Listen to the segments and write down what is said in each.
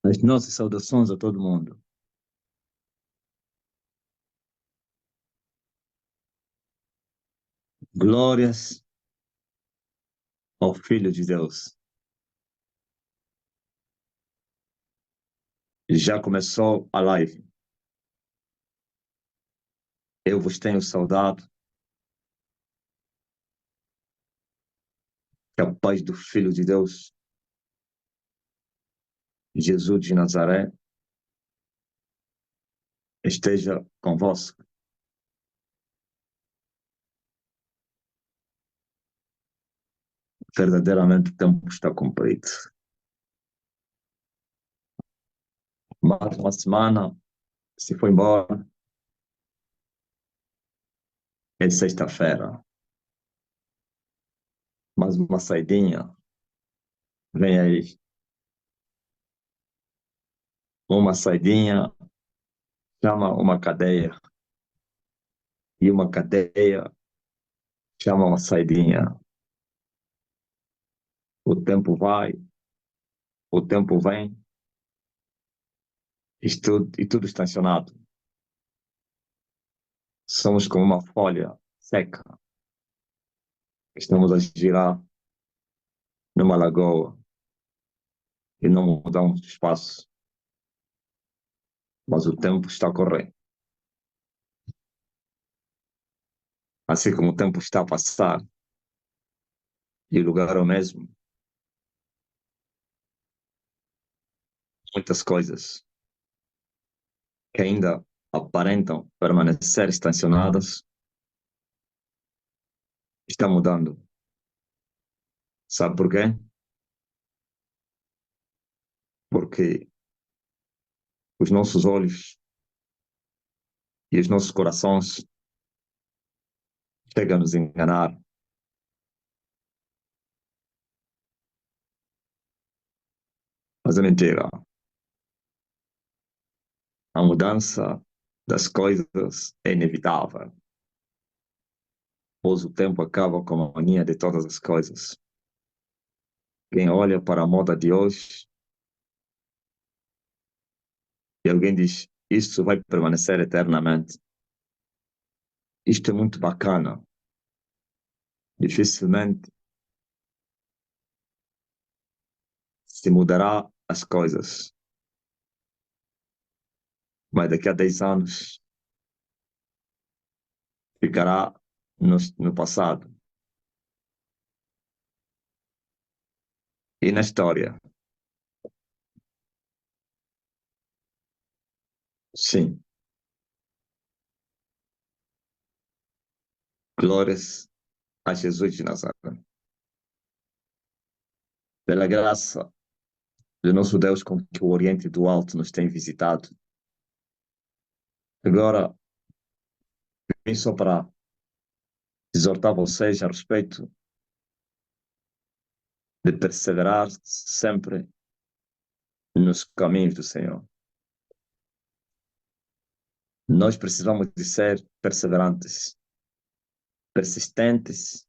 As nossas saudações a todo mundo. Glórias ao Filho de Deus. Já começou a live. Eu vos tenho saudado. Que a paz do Filho de Deus, Jesus de Nazaré, esteja convosco. Verdadeiramente o tempo está cumprido. Mais uma semana se foi embora. É sexta-feira. Mais uma saidinha. Vem aí. Uma saidinha chama uma cadeia. E uma cadeia chama uma saidinha. O tempo vai, o tempo vem, e tudo estacionado. Somos como uma folha seca. Estamos a girar numa lagoa e não mudamos de espaço. Mas o tempo está a correr. Assim como o tempo está a passar e o lugar é o mesmo, muitas coisas que ainda aparentam permanecer estacionadas estão mudando. Sabe por quê? Porque os nossos olhos e os nossos corações chegam a nos enganar. Mas é mentira. A mudança das coisas é inevitável, pois o tempo acaba com a mania de todas as coisas. Quem olha para a moda de hoje e alguém diz, isso vai permanecer eternamente. Isto é muito bacana. Dificilmente se mudará as coisas. Mas daqui a 10 anos ficará no passado. E na história, sim, glórias a Jesus de Nazaré. Pela graça do nosso Deus com que o Oriente do Alto nos tem visitado. Agora, vim só para exortar vocês a respeito de perseverar sempre nos caminhos do Senhor. Nós precisamos de ser perseverantes, persistentes,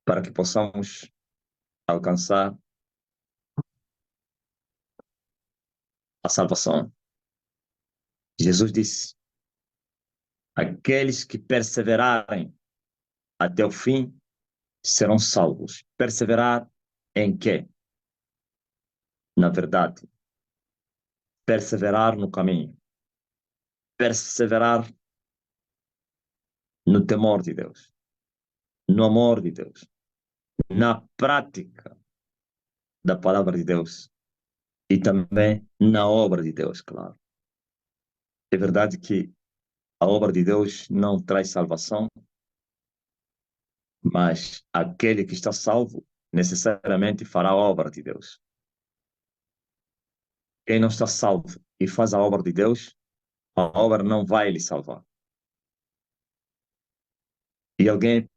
para que possamos alcançar a salvação. Jesus disse: aqueles que perseverarem até o fim serão salvos. Perseverar em quê? Na verdade. Perseverar no caminho. Perseverar no temor de Deus. No amor de Deus. Na prática da palavra de Deus. E também na obra de Deus, claro. É verdade que a obra de Deus não traz salvação, mas aquele que está salvo necessariamente fará a obra de Deus. Quem não está salvo e faz a obra de Deus, a obra não vai lhe salvar. E alguém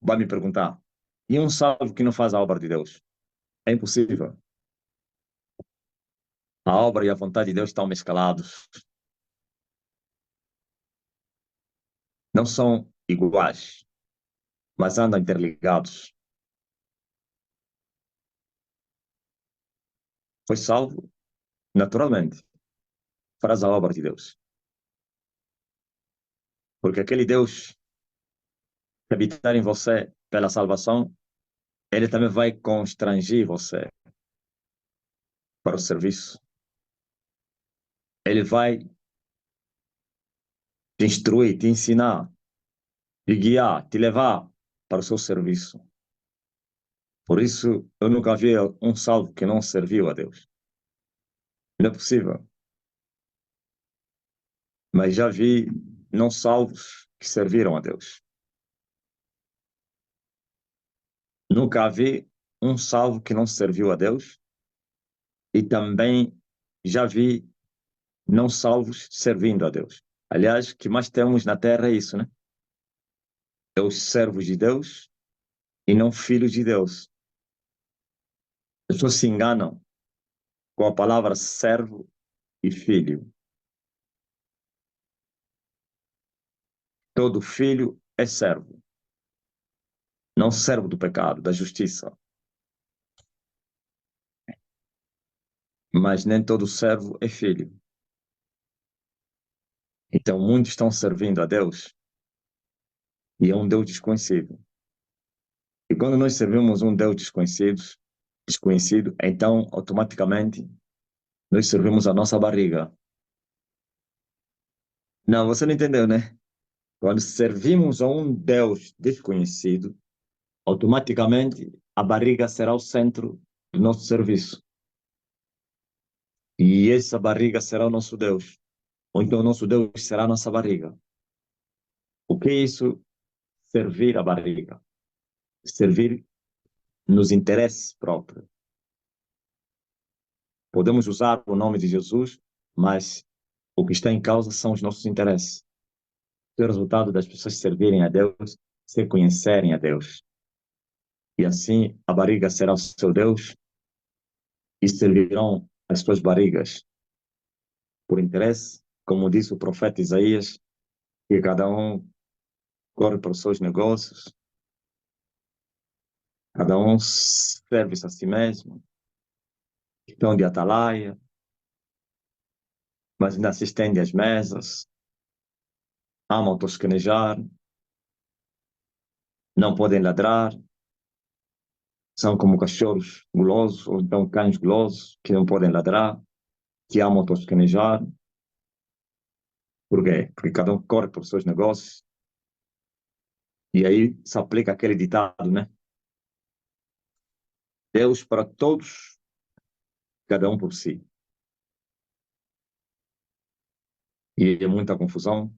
vai me perguntar, e um salvo que não faz a obra de Deus? É impossível. A obra e a vontade de Deus estão mesclados. Não são iguais, mas andam interligados. foi salvo, naturalmente, farás a obra de Deus. Porque aquele Deus que habitar em você pela salvação, ele também vai constranger você para o serviço. Ele vai te instruir, te ensinar, te guiar, te levar para o seu serviço. Por isso, eu nunca vi um salvo que não serviu a Deus. Não é possível. Mas já vi não salvos que serviram a Deus. Nunca vi um salvo que não serviu a Deus e também já vi não salvos servindo a Deus. Aliás, o que mais temos na terra é isso, né? É os servos de Deus e não filhos de Deus. As pessoas se enganam com a palavra servo e filho. Todo filho é servo, não servo do pecado, da justiça. Mas nem todo servo é filho. Então, muitos estão servindo a Deus e é um Deus desconhecido. E quando nós servimos um Deus desconhecido, então automaticamente nós servimos a nossa barriga. Não, você não entendeu, né? Quando servimos a um Deus desconhecido, automaticamente a barriga será o centro do nosso serviço. E essa barriga será o nosso Deus. Ou então o nosso Deus será a nossa barriga. O que é isso? Servir a barriga. Servir nos interesses próprios. Podemos usar o nome de Jesus, mas o que está em causa são os nossos interesses. O resultado das pessoas servirem a Deus, se conhecerem a Deus. E assim a barriga será o seu Deus e servirão as suas barrigas por interesse, como disse o profeta Isaías, que cada um corre para os seus negócios, cada um serve-se a si mesmo, estão de atalaia, mas ainda se estende às mesas, amam tosquenejar, não podem ladrar, são como cachorros gulosos, ou então cães gulosos, que não podem ladrar, que amam tosquenejar. Por quê? Porque cada um corre para os seus negócios, e aí se aplica aquele ditado, né? Deus para todos, cada um por si. E é muita confusão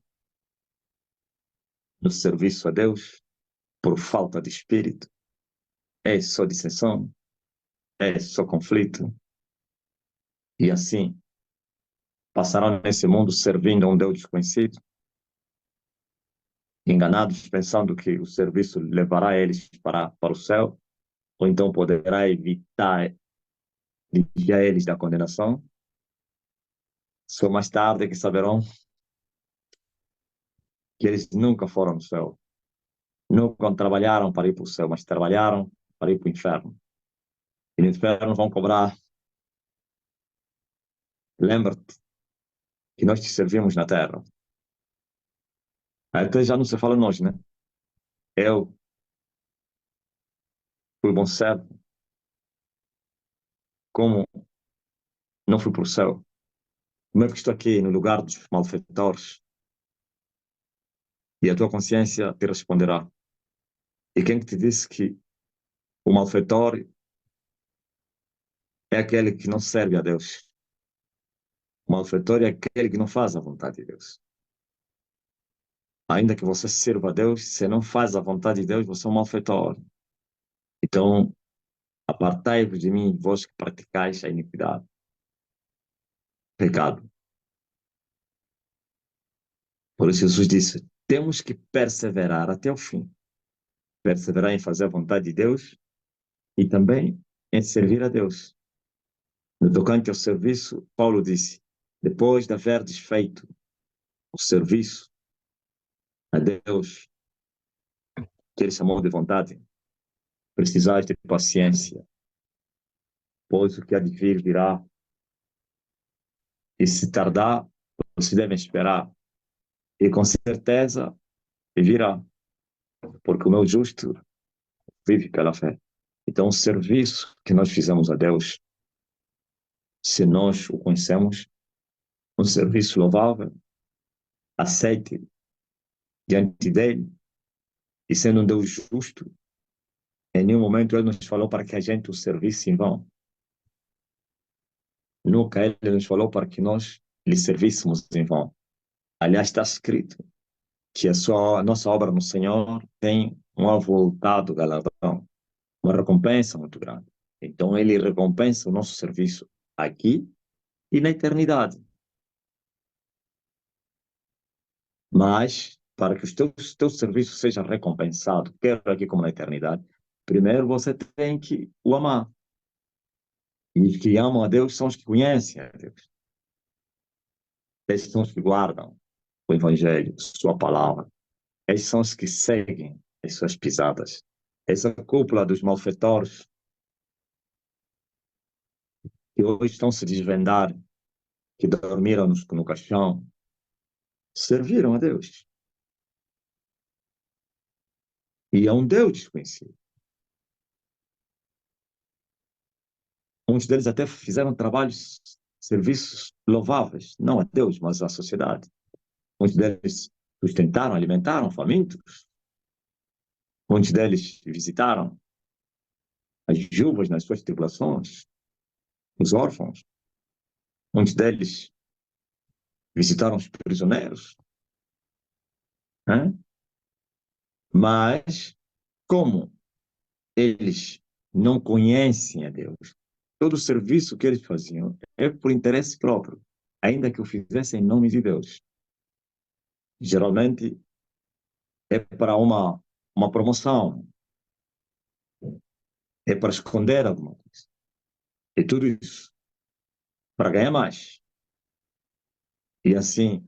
no serviço a Deus, por falta de espírito, é só dissensão, é só conflito. E assim, passarão nesse mundo servindo a um Deus desconhecido, enganados, pensando que o serviço levará eles para o céu, ou então poderá evitar, desviar eles da condenação. Só mais tarde que saberão que eles nunca foram no céu, nunca trabalharam para ir para o céu, mas trabalharam para ir para o inferno. E no inferno vão cobrar. Lembra-te que nós te servimos na terra. Até já não se fala nós, né? Eu fui bom servo, como não fui para o céu. Como é que estou aqui no lugar dos malfeitores? E a tua consciência te responderá. E quem te disse que o malfeitor é aquele que não serve a Deus? O malfeitor é aquele que não faz a vontade de Deus. Ainda que você sirva a Deus, se não faz a vontade de Deus, você é um malfeitor. Então, apartai-vos de mim, vós que praticais a iniquidade. Pecado. Por isso Jesus disse, temos que perseverar até o fim. Perseverar em fazer a vontade de Deus e também em servir a Deus. No tocante ao serviço, Paulo disse, depois de haver desfeito o serviço a Deus, que ele chamou de vontade, precisais de paciência, pois o que há de vir virá, e se tardar, vocês devem esperar, e com certeza virá, porque o meu justo vive pela fé. Então, o serviço que nós fizemos a Deus, se nós o conhecemos, um serviço louvável, aceite diante dele, e sendo um Deus justo, em nenhum momento ele nos falou para que a gente o servisse em vão. Nunca ele nos falou para que nós lhe servíssemos em vão. Aliás, está escrito que a nossa obra no Senhor tem um avultado galardão, uma recompensa muito grande. Então, ele recompensa o nosso serviço aqui e na eternidade. Mas, para que o teu serviço seja recompensado, quer aqui como na eternidade, primeiro você tem que o amar. E os que amam a Deus são os que conhecem a Deus. Esses são os que guardam o Evangelho, sua palavra. Esses são os que seguem as suas pisadas. Essa cúpula dos malfeitores que hoje estão se desvendar, que dormiram no caixão, serviram a Deus. E a um Deus desconhecido. Muitos deles até fizeram trabalhos, serviços louváveis, não a Deus, mas à sociedade. Muitos deles sustentaram, alimentaram famintos. Muitos deles visitaram as viúvas nas suas tribulações, os órfãos. Muitos deles visitaram os prisioneiros. Né? Mas, como eles não conhecem a Deus, todo o serviço que eles faziam é por interesse próprio, ainda que o fizessem em nome de Deus. Geralmente é para uma promoção, é para esconder alguma coisa. E tudo isso para ganhar mais. E assim,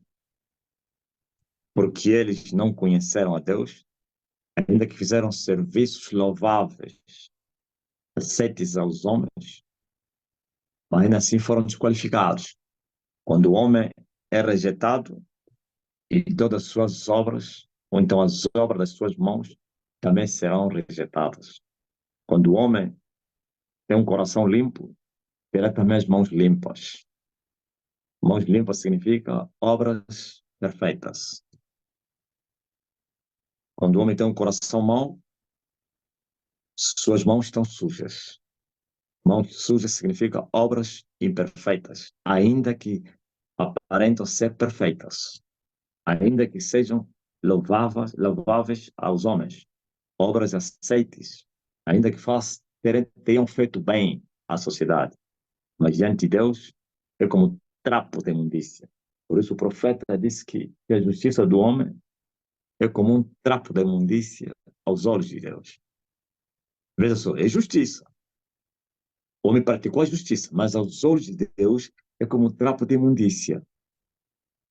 porque eles não conheceram a Deus, ainda que fizeram serviços louváveis, aceites aos homens, mas ainda assim foram desqualificados. Quando o homem é rejeitado e todas as suas obras, ou então as obras das suas mãos, também serão rejeitadas. Quando o homem tem um coração limpo, terá também as mãos limpas. Mãos limpas significa obras perfeitas. Quando o homem tem um coração mau, suas mãos estão sujas. Mãos sujas significa obras imperfeitas, ainda que aparentam ser perfeitas, ainda que sejam louváveis aos homens, obras aceites, ainda que tenham feito bem à sociedade, mas diante de Deus é como trapo de imundícia. Por isso o profeta disse que a justiça do homem é como um trapo de imundícia aos olhos de Deus. Veja só, é justiça. O homem praticou a justiça, mas aos olhos de Deus é como um trapo de imundícia.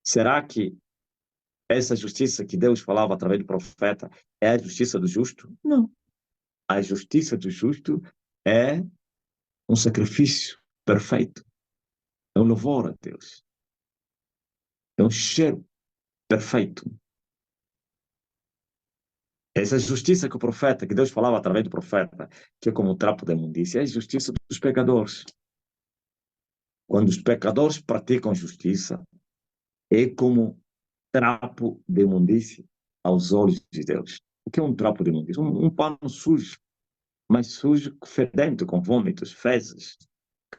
Será que essa justiça que Deus falava através do profeta é a justiça do justo? Não. A justiça do justo é um sacrifício perfeito. É um louvor a Deus. É um cheiro perfeito. Essa justiça que o profeta, que Deus falava através do profeta, que é como um trapo da imundícia, é a justiça dos pecadores. Quando os pecadores praticam justiça, é como trapo de imundícia aos olhos de Deus. O que é um trapo de imundícia? Um pano sujo, mas sujo, fedento, com vômitos, fezes,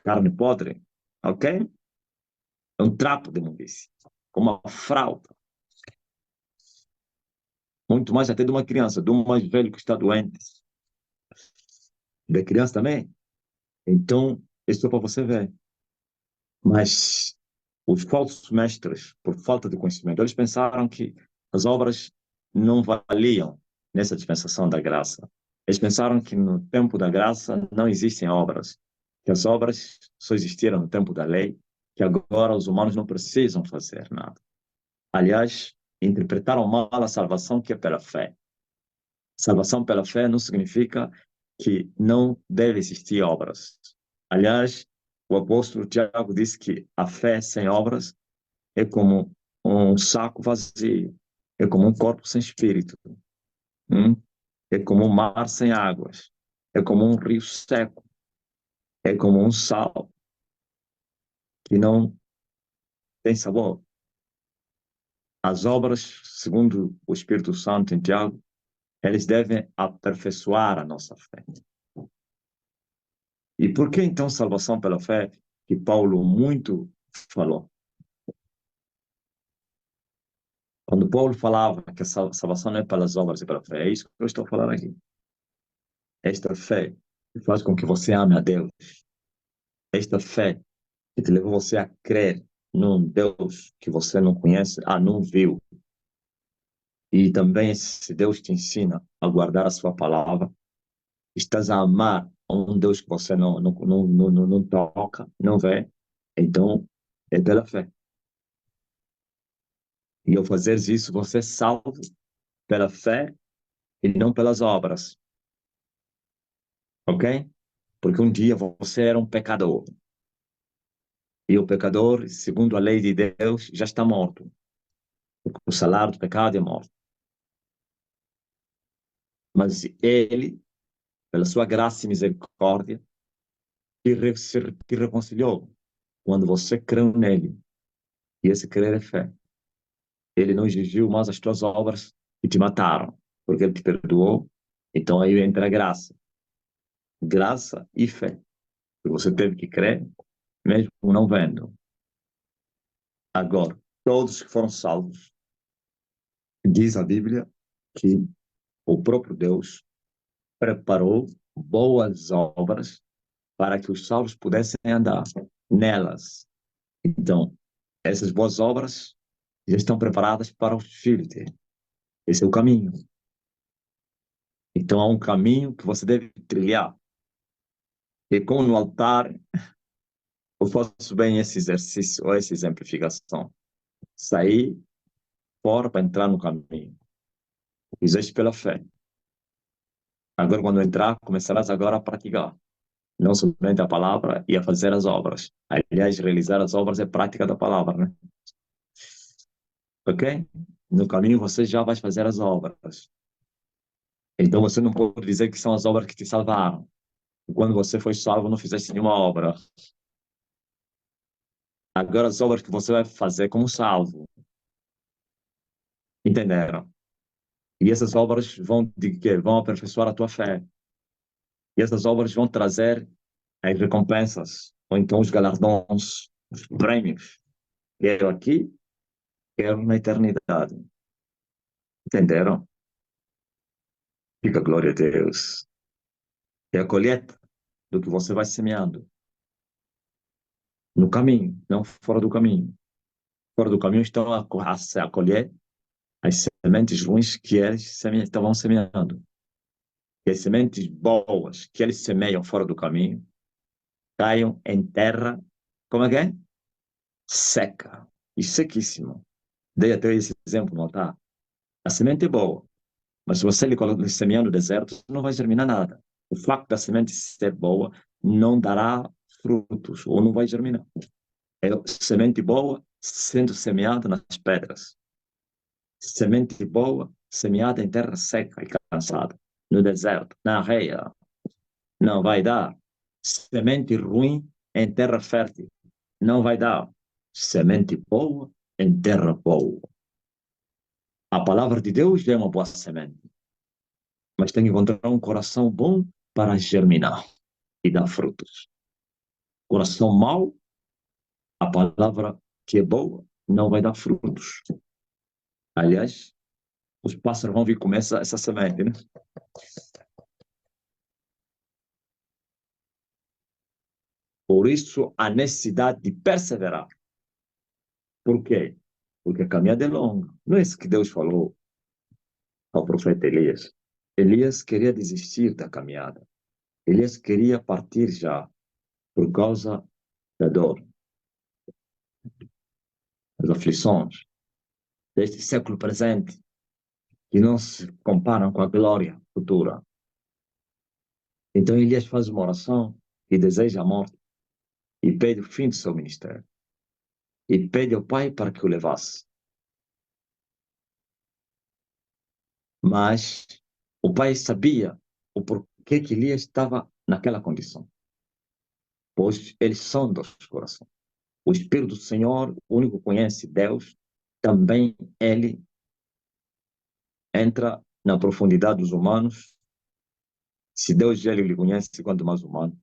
carne podre, ok? É um trapo de imundícia, como uma fralda. Muito mais até de uma criança, de um mais velho que está doente. Da criança também. Então, isso é para você ver. Mas os falsos mestres, por falta de conhecimento, eles pensaram que as obras não valiam nessa dispensação da graça. Eles pensaram que no tempo da graça não existem obras, que as obras só existiram no tempo da lei, que agora os humanos não precisam fazer nada. Aliás, interpretaram mal a salvação que é pela fé. Salvação pela fé não significa que não deve existir obras. Aliás, o apóstolo Tiago disse que a fé sem obras é como um saco vazio, é como um corpo sem espírito, hum? É como um mar sem águas, é como um rio seco, é como um sal que não tem sabor. As obras, segundo o Espírito Santo em Tiago, eles devem aperfeiçoar a nossa fé. E por que então salvação pela fé, que Paulo muito falou? Quando Paulo falava que a salvação não é pelas obras e pela fé, é isso que eu estou falando aqui. Esta fé que faz com que você ame a Deus. Esta fé que te levou você a crer num Deus que você não conhece, não viu. E também esse Deus te ensina a guardar a sua palavra. Estás a amar a um Deus que você não toca, não vê. Então, é pela fé. E ao fazer isso, você é salvo pela fé e não pelas obras. Ok? Porque um dia você era um pecador. E o pecador, segundo a lei de Deus, já está morto. O salário do pecado é morte. Mas ele, pela sua graça e misericórdia, te reconciliou quando você creu nele. E esse crer é fé. Ele não exigiu mais as tuas obras que te mataram, porque ele te perdoou. Então aí entra a graça. Graça e fé. E você teve que crer, mesmo não vendo. Agora, todos que foram salvos, diz a Bíblia que o próprio Deus preparou boas obras para que os salvos pudessem andar nelas. Então, essas boas obras já estão preparadas para os filhos dele. Esse é o caminho. Então, há um caminho que você deve trilhar. E como no altar, eu faço bem esse exercício, ou essa exemplificação. Sair fora para entrar no caminho. Fizeste pela fé. Agora, quando entrar, começarás agora a praticar. Não somente a palavra e a fazer as obras. Aliás, realizar as obras é prática da palavra, né? Ok? No caminho você já vai fazer as obras. Então você não pode dizer que são as obras que te salvaram. Quando você foi salvo, não fizeste nenhuma obra. Agora as obras que você vai fazer como salvo. Entenderam? E essas obras vão de quê? Vão aperfeiçoar a tua fé. E essas obras vão trazer as recompensas, ou então os galardões, os prêmios. Quero aqui, quero na eternidade. Entenderam? Fica glória a Deus. É a colheita do que você vai semeando. No caminho, não fora do caminho. Fora do caminho estão a colher as sementes ruins que eles estavam semeando. E as sementes boas que eles semeiam fora do caminho caiam em terra, como é que é? Seca e sequíssima. Dei até esse exemplo no altar. A semente é boa, mas se você lhe semear no deserto, não vai germinar nada. O facto da semente ser boa não dará frutos, ou não vai germinar. É semente boa sendo semeada nas pedras. Semente boa semeada em terra seca e cansada, no deserto, na areia, não vai dar. Semente ruim em terra fértil, não vai dar. Semente boa em terra boa. A palavra de Deus é uma boa semente, mas tem que encontrar um coração bom para germinar e dar frutos. Coração mau, a palavra que é boa não vai dar frutos. Aliás, os pássaros vão vir comer essa semente, né? Por isso, a necessidade de perseverar. Por quê? Porque a caminhada é longa. Não é isso que Deus falou ao profeta Elias. Elias queria desistir da caminhada. Elias queria partir já por causa da dor, das aflições deste século presente, que não se comparam com a glória futura. Então Elias faz uma oração e deseja a morte. e pede o fim do seu ministério. E pede ao pai para que o levasse. Mas o pai sabia o porquê que Elias estava naquela condição, pois eles são dos corações. O Espírito do Senhor, o único que conhece Deus, também ele entra na profundidade dos humanos. Se Deus já lhe conhece, quanto mais humano,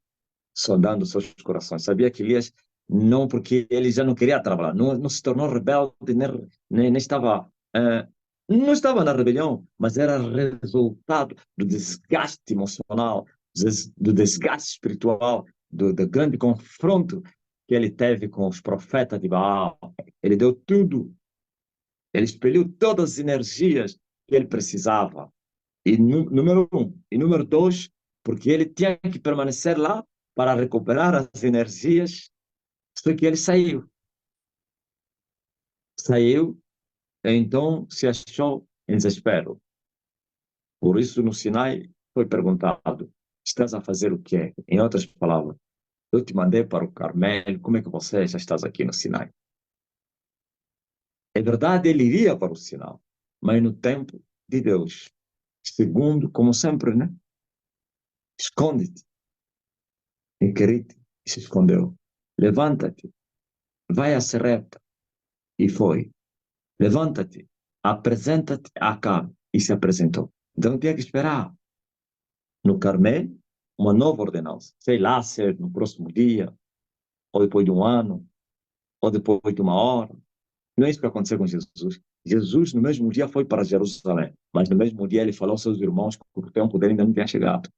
sondando seus corações. Sabia que Elias, não porque ele já não queria trabalhar, não se tornou rebelde, nem estava, não estava na rebelião, mas era resultado do desgaste emocional, do desgaste espiritual, do grande confronto que ele teve com os profetas de Baal. Ele deu tudo, ele expeliu todas as energias que ele precisava. E número um. E número dois, porque ele tinha que permanecer lá para recuperar as energias. Só que ele saiu. Saiu, então se achou em desespero. Por isso, no Sinai, foi perguntado: estás a fazer o quê? Em outras palavras, eu te mandei para o Carmelo, como é que você já estás aqui no Sinai? É verdade, ele iria para o Sinai, mas no tempo de Deus. Segundo, como sempre, né? Esconde-te. Inquirite e se escondeu. Levanta-te, vai a Serepta. E foi. Levanta-te, apresenta-te a Acabe. E se apresentou. Então tinha que esperar no Carmelo uma nova ordenança. Sei lá, se no próximo dia, ou depois de um ano, ou depois de uma hora. Não é isso que aconteceu com Jesus. Jesus, no mesmo dia, foi para Jerusalém. Mas no mesmo dia, ele falou aos seus irmãos que o tempo dele ainda não tinha chegado.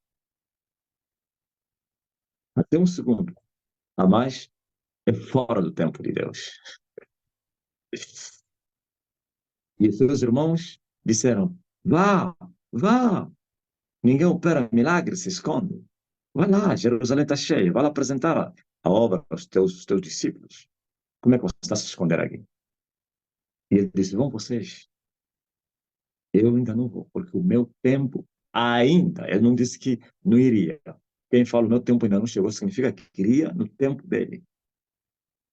Até um segundo a mais é fora do tempo de Deus. E os seus irmãos disseram: vá, vá. Ninguém opera milagre, se esconde. Vai lá, Jerusalém está cheia. Vai lá apresentar a obra aos teus discípulos. Como é que você está se esconder aqui? E ele disse: vão vocês. Eu ainda não vou, porque o meu tempo ainda. Ele não disse que não iria. Quem fala o meu tempo ainda não chegou significa que queria no tempo dele.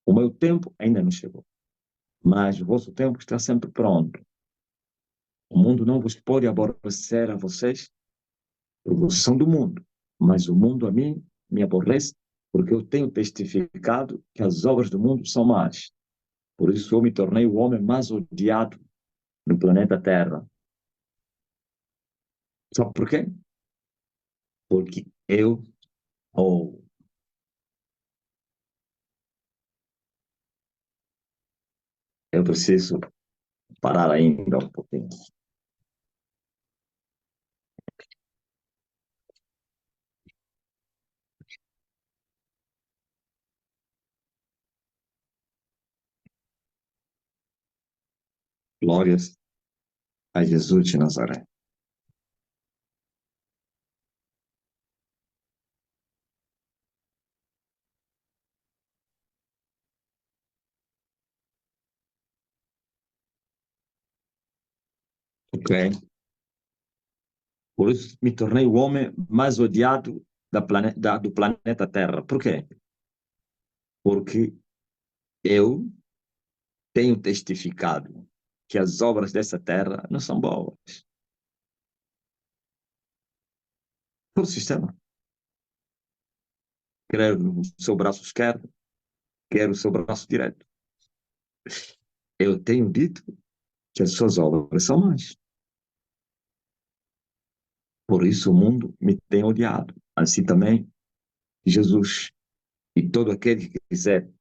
O meu tempo ainda não chegou. Mas o vosso tempo está sempre pronto. O mundo não vos pode aborrecer a vocês, porque vocês são do mundo. Mas o mundo a mim me aborrece, porque eu tenho testificado que as obras do mundo são más. Por isso eu me tornei o homem mais odiado no planeta Terra. Sabe por quê? Porque oh, eu preciso parar ainda um pouquinho. Glórias a Jesus de Nazaré. Ok? Por isso me tornei o homem mais odiado do planeta Terra. Por quê? Porque eu tenho testificado que as obras dessa terra não são boas. Por sistema. Quer o seu braço esquerdo, quer o seu braço direito. Eu tenho dito que as suas obras são más. Por isso o mundo me tem odiado. Assim também Jesus. E todo aquele que quiser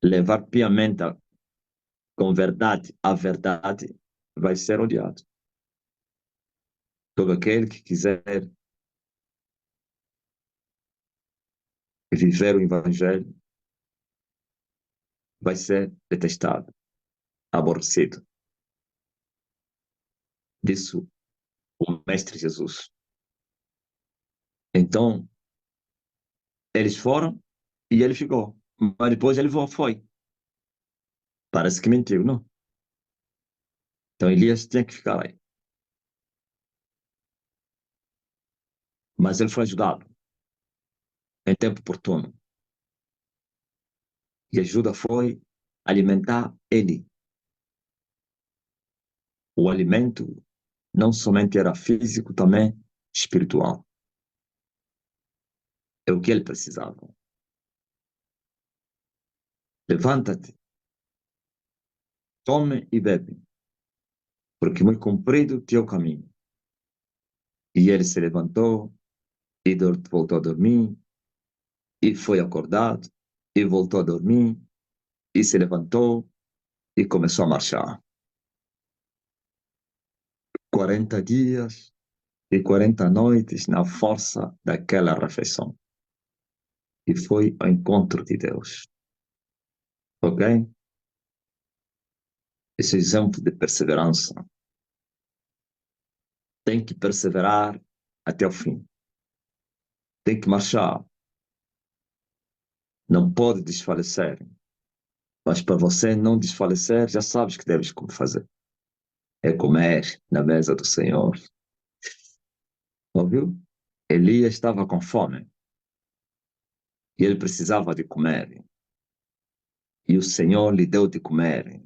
levar piamente com verdade a verdade vai ser odiado. Todo aquele que quiser viver o evangelho vai ser detestado, aborrecido. Disso o Mestre Jesus. Então, eles foram e ele ficou. Mas depois ele foi. Parece que mentiu, não? Então Elias tinha que ficar aí. Mas ele foi ajudado. em tempo oportuno. E a ajuda foi alimentar ele. O alimento não somente era físico, também espiritual. É o que ele precisava. Levanta-te, tome e bebe, porque muito comprido o teu caminho. E ele se levantou e voltou a dormir, e foi acordado, e voltou a dormir, e se levantou e começou a marchar. 40 dias e 40 noites na força daquela refeição. E foi ao encontro de Deus. Ok? Esse exemplo de perseverança. Tem que perseverar até o fim. Tem que marchar. Não pode desfalecer. Mas para você não desfalecer, já sabes que deves fazer. É comer na mesa do Senhor. Ouviu? Elias estava com fome. E ele precisava de comer. E o Senhor lhe deu de comer.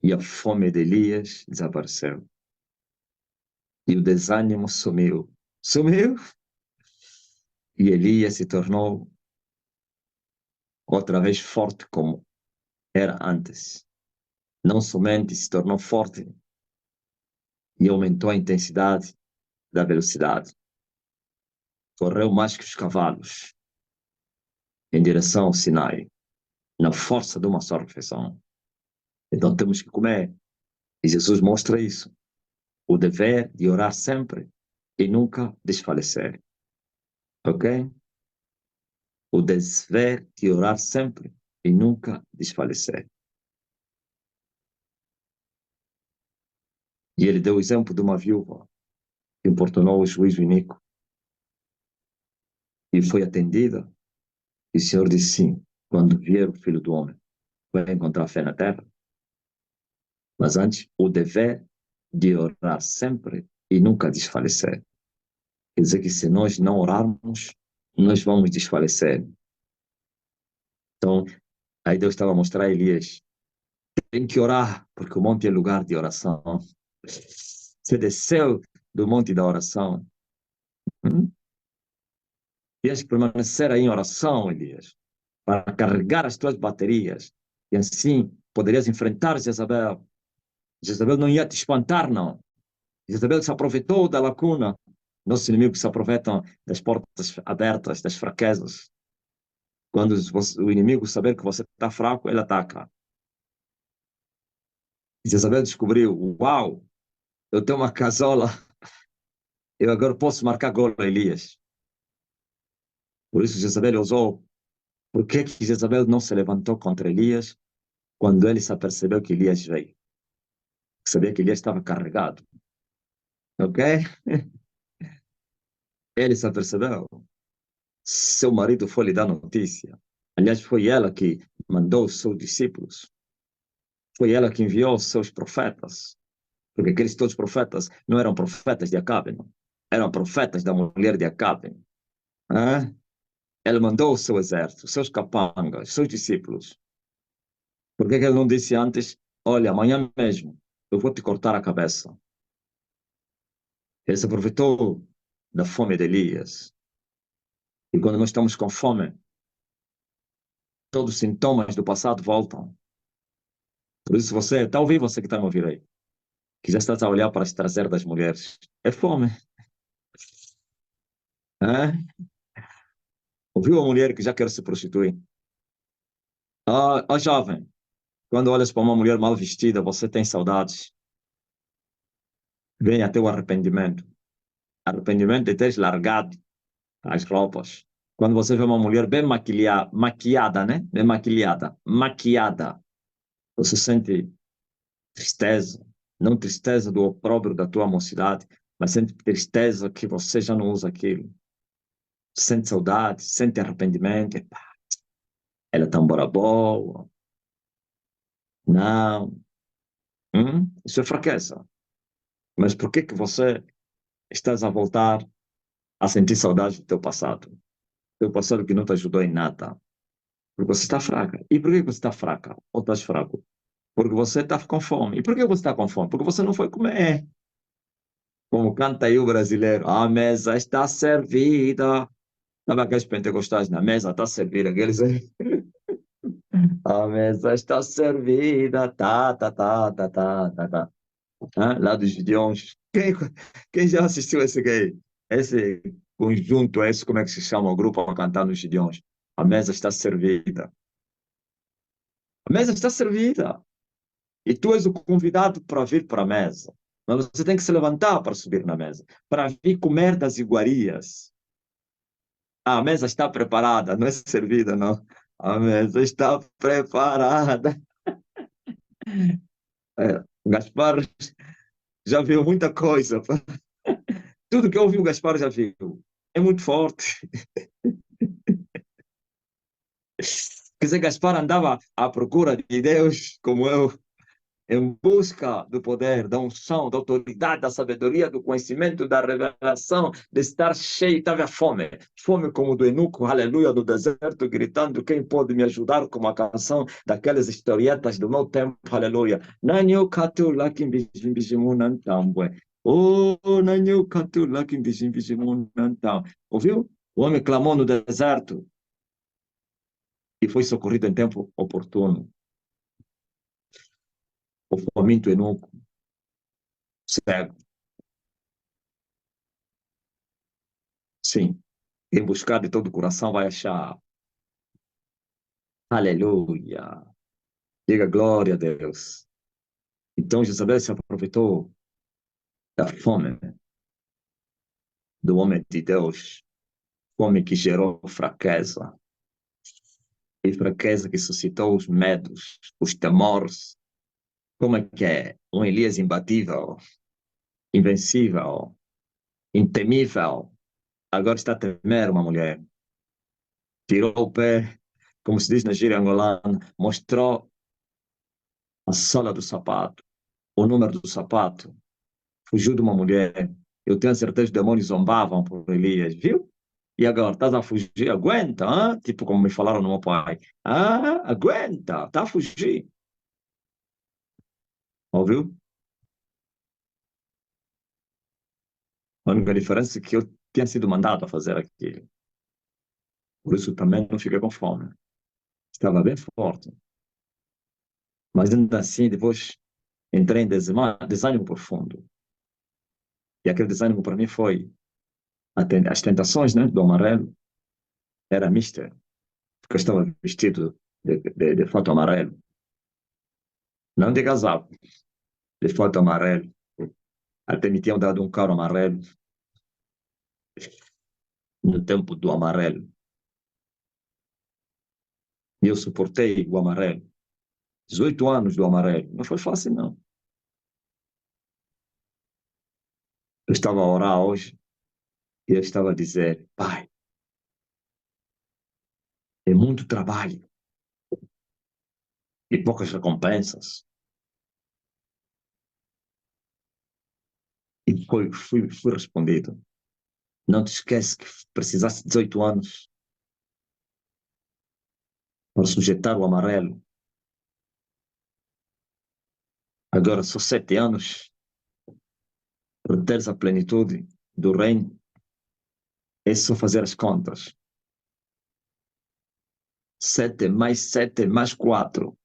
E a fome de Elias desapareceu. E o desânimo sumiu. Sumiu. E Elias se tornou outra vez forte como era antes. Não somente se tornou forte e aumentou a intensidade da velocidade. Correu mais que os cavalos em direção ao Sinai, na força de uma só refeição. Então temos que comer. E Jesus mostra isso. O dever de orar sempre e nunca desfalecer. Ok? O dever de orar sempre e nunca desfalecer. E ele deu o exemplo de uma viúva que importunou o juiz Inico e foi atendida. E o Senhor disse sim, quando vier o Filho do Homem, vai encontrar fé na terra. Mas antes, o dever de orar sempre e nunca desfalecer. Quer dizer que se nós não orarmos, nós vamos desfalecer. Então, aí Deus estava a mostrar a Elias, tem que orar, porque o monte é lugar de oração. Você desceu do monte da oração. Tens que permanecer aí em oração, Elias, para carregar as tuas baterias. E assim poderias enfrentar Jezabel. Jezabel não ia te espantar, não. Jezabel se aproveitou da lacuna. Nossos inimigos se aproveitam das portas abertas, das fraquezas. Quando o inimigo saber que você está fraco, ele ataca. E Jezabel descobriu, uau, eu tenho uma casola, eu agora posso marcar gol a Elias. Por isso Jezabel usou. Por que Jezabel não se levantou contra Elias quando ele se apercebeu que Elias veio? Sabia que Elias estava carregado. Ok? Ele se apercebeu. Seu marido foi lhe dar notícia. Aliás, foi ela que mandou os seus discípulos. Foi ela que enviou os seus profetas. Porque aqueles todos profetas não eram profetas de Acabe, não. Eram profetas da mulher de Acabe. Ah? Ele mandou o seu exército, seus capangas, seus discípulos. Por que ele não disse antes, olha, amanhã mesmo eu vou te cortar a cabeça? Ele se aproveitou da fome de Elias. E quando nós estamos com fome, todos os sintomas do passado voltam. Por isso você, está ouvindo você que está me ouvindo aí, que já está a olhar para as traseiras das mulheres. É fome. É? Ouviu a mulher que já quer se prostituir? Jovem, quando olhas para uma mulher mal vestida, você tem saudades. Vem até o arrependimento. Arrependimento de teres largado as roupas. Quando você vê uma mulher bem maquiada, né? Bem maquiada, você sente tristeza. Não tristeza do opróbrio da tua mocidade, mas sente tristeza que você já não usa aquilo. Sente saudade, sente arrependimento. Epá, ela é tão boa. Não. Isso é fraqueza. Mas por que que você estás a voltar a sentir saudade do teu passado? teu passado que não te ajudou em nada. Porque você está fraca. E por que você está fraca? Ou estás fraco? Porque você está com fome. E por que você está com fome? Porque você não foi comer. Como canta aí o brasileiro, a mesa está servida. Sabe aqueles pentecostais na mesa está servida? Aqueles aí. A mesa está servida. Tá, tá, tá, tá, tá, tá, tá. Lá dos Gideões. Quem já assistiu esse conjunto, esse, como é que se chama o grupo a cantar nos Gideões? A mesa está servida. A mesa está servida. E tu és o convidado para vir para a mesa. Mas você tem que se levantar para subir na mesa, para vir comer das iguarias. A mesa está preparada, não é servida, não. A mesa está preparada. É, Gaspar já viu muita coisa. Tudo que eu ouvi o Gaspar já viu. É muito forte. Quer dizer, Gaspar andava à procura de Deus, como eu, em busca do poder, da unção, da autoridade, da sabedoria, do conhecimento, da revelação, de estar cheio, estava fome, fome como do eunuco, aleluia, do deserto, gritando, quem pode me ajudar, como a canção daquelas historietas do meu tempo, aleluia. Nanyo katu lakim bijim bijimunan tambue. Oh, nanyo katu lakim bijim bijimunan tam. Ouviu? O homem clamou no deserto e foi socorrido em tempo oportuno. O faminto eunuco, cego, sim. Quem buscar de todo o coração vai achar. Aleluia. Diga glória a Deus. Então Jezabel se aproveitou da fome do homem de Deus, fome que gerou fraqueza, e fraqueza que suscitou os medos, os temores. Como é que é? Um Elias imbatível, invencível, intemível. Agora está a temer uma mulher. Tirou o pé, como se diz na gíria angolana, mostrou a sola do sapato, o número do sapato, fugiu de uma mulher. Eu tenho certeza que os demônios zombavam por Elias, viu? E agora, estás a fugir? Aguenta, hein? Tipo como me falaram no meu pai. Ah, aguenta, está a fugir. Ouviu? A única diferença é que eu tinha sido mandado a fazer aquilo. Por isso também não fiquei com fome. Estava bem forte. Mas ainda assim, depois entrei em desânimo profundo. E aquele desânimo para mim foi as tentações, né, do amarelo. Era mista, porque eu estava vestido de fato amarelo. Não de casaco, de fato amarelo. Até me tinham dado um carro amarelo no tempo do amarelo. E eu suportei o amarelo. 18 anos do amarelo. Não foi fácil, não. Eu estava a orar hoje e eu estava a dizer, pai, é muito trabalho e poucas recompensas. E fui respondido. Não te esquece que precisaste de 18 anos para sujeitar o amarelo. Agora só 7 anos para teres a plenitude do reino. É só fazer as contas. 7 mais 7 mais 4.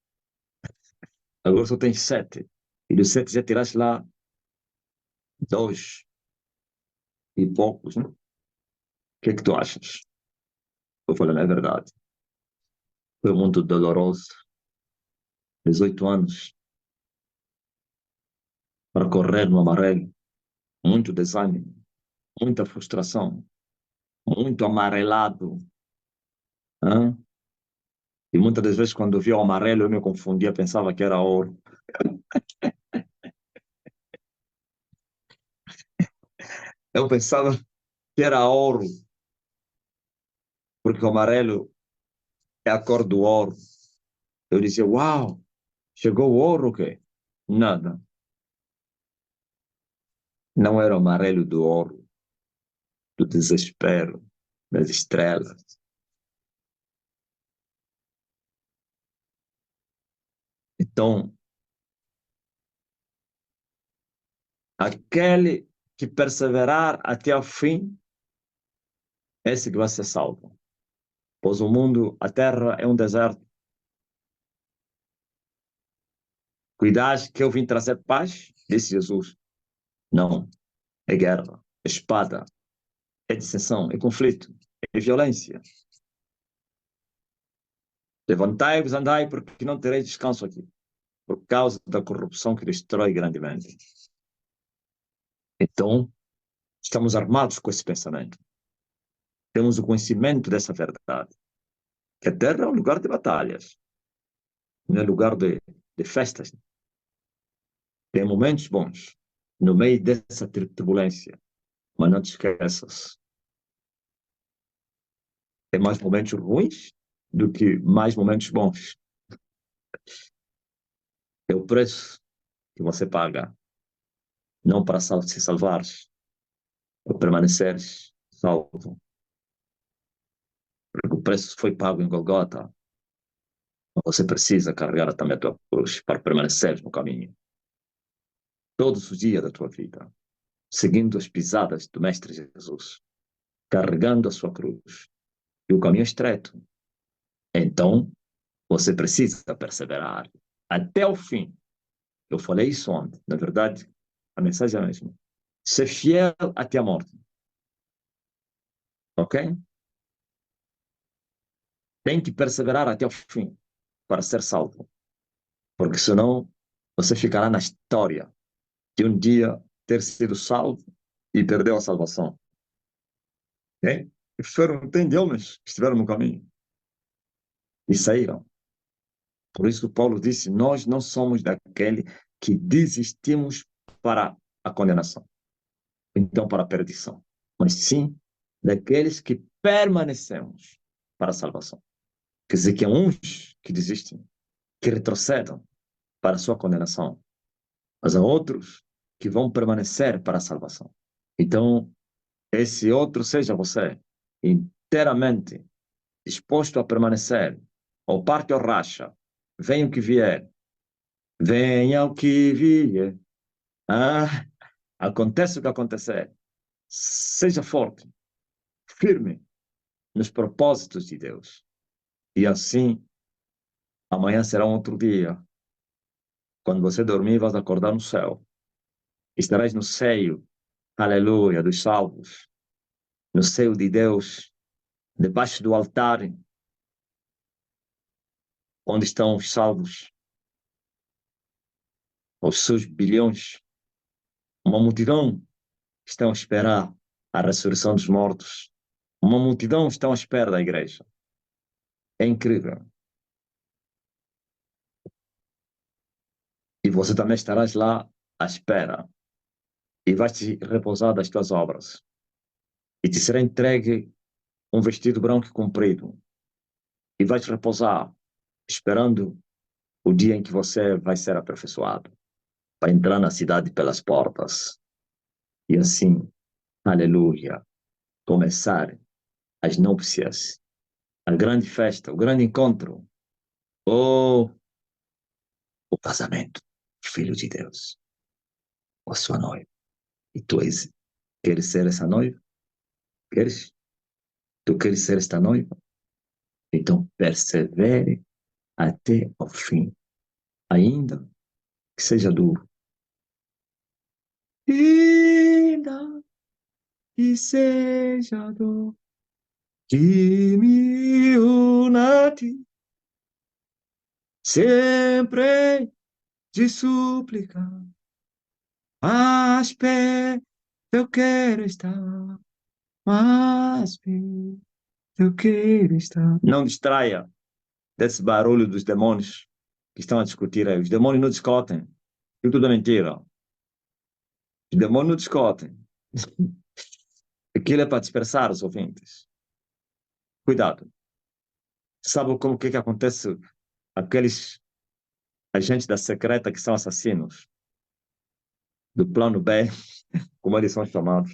Agora só tens 7. E dos 7 já tiraste lá 2 e poucos, né? O que é que tu achas? Eu falei, é verdade. Foi muito doloroso. 18 anos para correr no amarelo. Muito desânimo, muita frustração, muito amarelado. Hã? E muitas das vezes, quando eu via o amarelo, eu me confundia, pensava que era ouro. Eu pensava que era ouro, porque o amarelo é a cor do ouro. Eu dizia, uau, chegou o ouro, o quê? Nada. Não era o amarelo do ouro, do desespero, das estrelas. Então, aquele que perseverar até o fim, esse que vai ser salvo. Pois o mundo, a terra é um deserto. Cuidado que eu vim trazer paz, disse Jesus. Não, é guerra, é espada, é dissensão, é conflito, é violência. Levantai-vos, andai, porque não tereis descanso aqui, por causa da corrupção que destrói grandemente. Então, estamos armados com esse pensamento. Temos o conhecimento dessa verdade, que a terra é um lugar de batalhas, não é lugar de festas. Tem momentos bons no meio dessa turbulência, mas não te esqueças, tem mais momentos ruins do que mais momentos bons. É o preço que você paga, não para se salvares, para permaneceres salvo. Porque o preço foi pago em Golgota. Você precisa carregar também a tua cruz para permanecer no caminho. Todos os dias da tua vida, seguindo as pisadas do Mestre Jesus, carregando a sua cruz. E o caminho é estreito. Então, você precisa perseverar até o fim. Eu falei isso ontem. Na verdade, a mensagem é a mesma. Ser fiel até a morte. Ok? Tem que perseverar até o fim para ser salvo. Porque senão você ficará na história de um dia ter sido salvo e perdeu a salvação. Ok? Tem de homens que estiveram no caminho e saíram. Por isso Paulo disse, nós não somos daquele que desistimos para a condenação, então para a perdição, mas sim daqueles que permanecemos para a salvação. Quer dizer que há uns que desistem, que retrocedem para a sua condenação, mas há outros que vão permanecer para a salvação. Então, esse outro seja você, inteiramente disposto a permanecer, ou parte ou racha, venha o que vier, venha o que vier, ah, acontece o que acontecer, seja forte, firme nos propósitos de Deus. E assim, amanhã será um outro dia. Quando você dormir, vais acordar no céu. Estarás no seio, aleluia, dos salvos, no seio de Deus, debaixo do altar, onde estão os salvos, os seus bilhões, uma multidão estão a esperar a ressurreição dos mortos. Uma multidão estão à espera da igreja. É incrível. E você também estarás lá à espera. E vais te repousar das tuas obras. E te será entregue um vestido branco e comprido. E vais te repousar, esperando o dia em que você vai ser aperfeiçoado. Para entrar na cidade pelas portas. E assim, aleluia, começar as núpcias, a grande festa, o grande encontro, ou o casamento, filho de Deus, com a sua noiva. E tu queres ser essa noiva? Queres? Tu queres ser esta noiva? Então persevere até o fim, ainda que seja duro. Ainda que seja dor, que me una a ti, sempre de súplica, mais perto eu quero estar, mais perto eu quero estar. Não distraia desse barulho dos demônios que estão a discutir aí. Os demônios não discutem. Isso tudo é mentira. Os demônios não discutem. Aquilo é para dispersar os ouvintes. Cuidado. Sabe como que acontece? Aqueles agentes da secreta que são assassinos do plano B, como eles são chamados.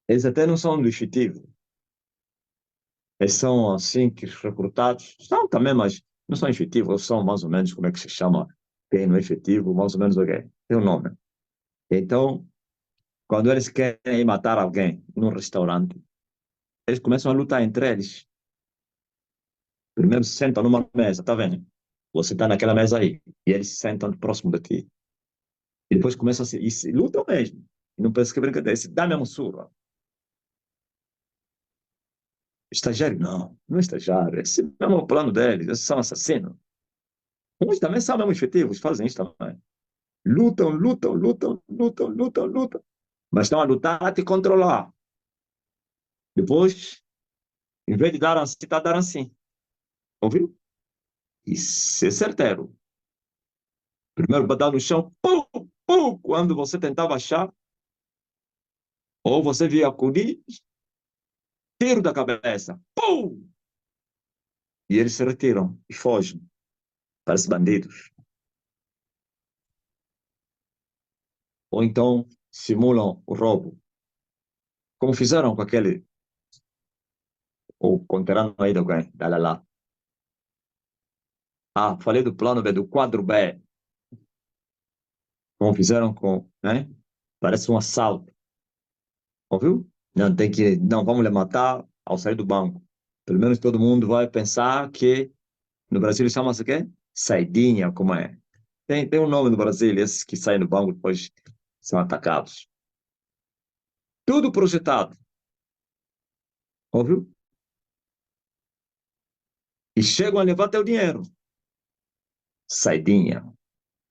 Eles até não são do efetivo. Eles são assim que recrutados. São também, mas não são efetivos, ou são mais ou menos, como é que se chama? Quem não é efetivo, mais ou menos o quê? Tem um nome. Então, quando eles querem ir matar alguém num restaurante, eles começam a lutar entre eles. Primeiro se sentam numa mesa, tá vendo? Você está naquela mesa aí, e eles se sentam próximo de ti. E depois começam se lutam mesmo. E não pensa que é brincadeira, se dá mesmo surra. Estagiário, não, não é estagiário, esse mesmo é o plano deles, esses são assassinos. Uns também são mesmo efetivos, fazem isso também. Lutam, lutam, lutam, lutam, lutam, lutam. Mas estão a lutar a te controlar. Depois, em vez de dar assim, está a dar assim. Ouviu? E ser certeiro. Primeiro bater no chão, pum, pum, quando você tentava achar, ou você via acudir, tiro da cabeça, pum! E eles se retiram e fogem. Parece bandidos. Ou então simulam o roubo, como fizeram com aquele, o conterano aí de alguém, da lá. Ah, falei do plano B, do quadro B, como fizeram com, né? Parece um assalto, ouviu? Não, tem que, não, vamos lhe matar ao sair do banco. Pelo menos todo mundo vai pensar que no Brasil chama-se o quê? Saidinha, como é? Tem um nome no Brasil, esses que saem do banco depois são atacados. Tudo projetado, ouviu? E chegam a levar teu dinheiro. Saidinha,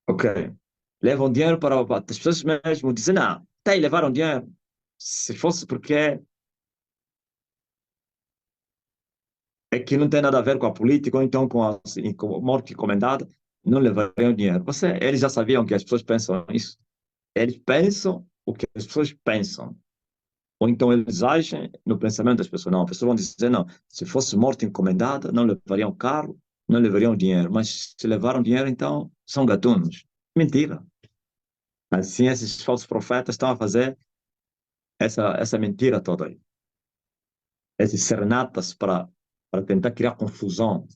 ok. Levam dinheiro para as pessoas mesmo dizem, não, tem, levaram dinheiro. Se fosse porque é que não tem nada a ver com a política, ou então com a morte encomendada, não levariam dinheiro. Eles já sabiam que as pessoas pensam isso. Eles pensam o que as pessoas pensam. Ou então eles agem no pensamento das pessoas. Não, as pessoas vão dizer, não, se fosse morte encomendada, não levariam carro, não levariam dinheiro. Mas se levaram dinheiro, então são gatunos. Mentira. Assim, esses falsos profetas estão a fazer essa mentira toda aí. Esses serenatas para tentar criar confusão.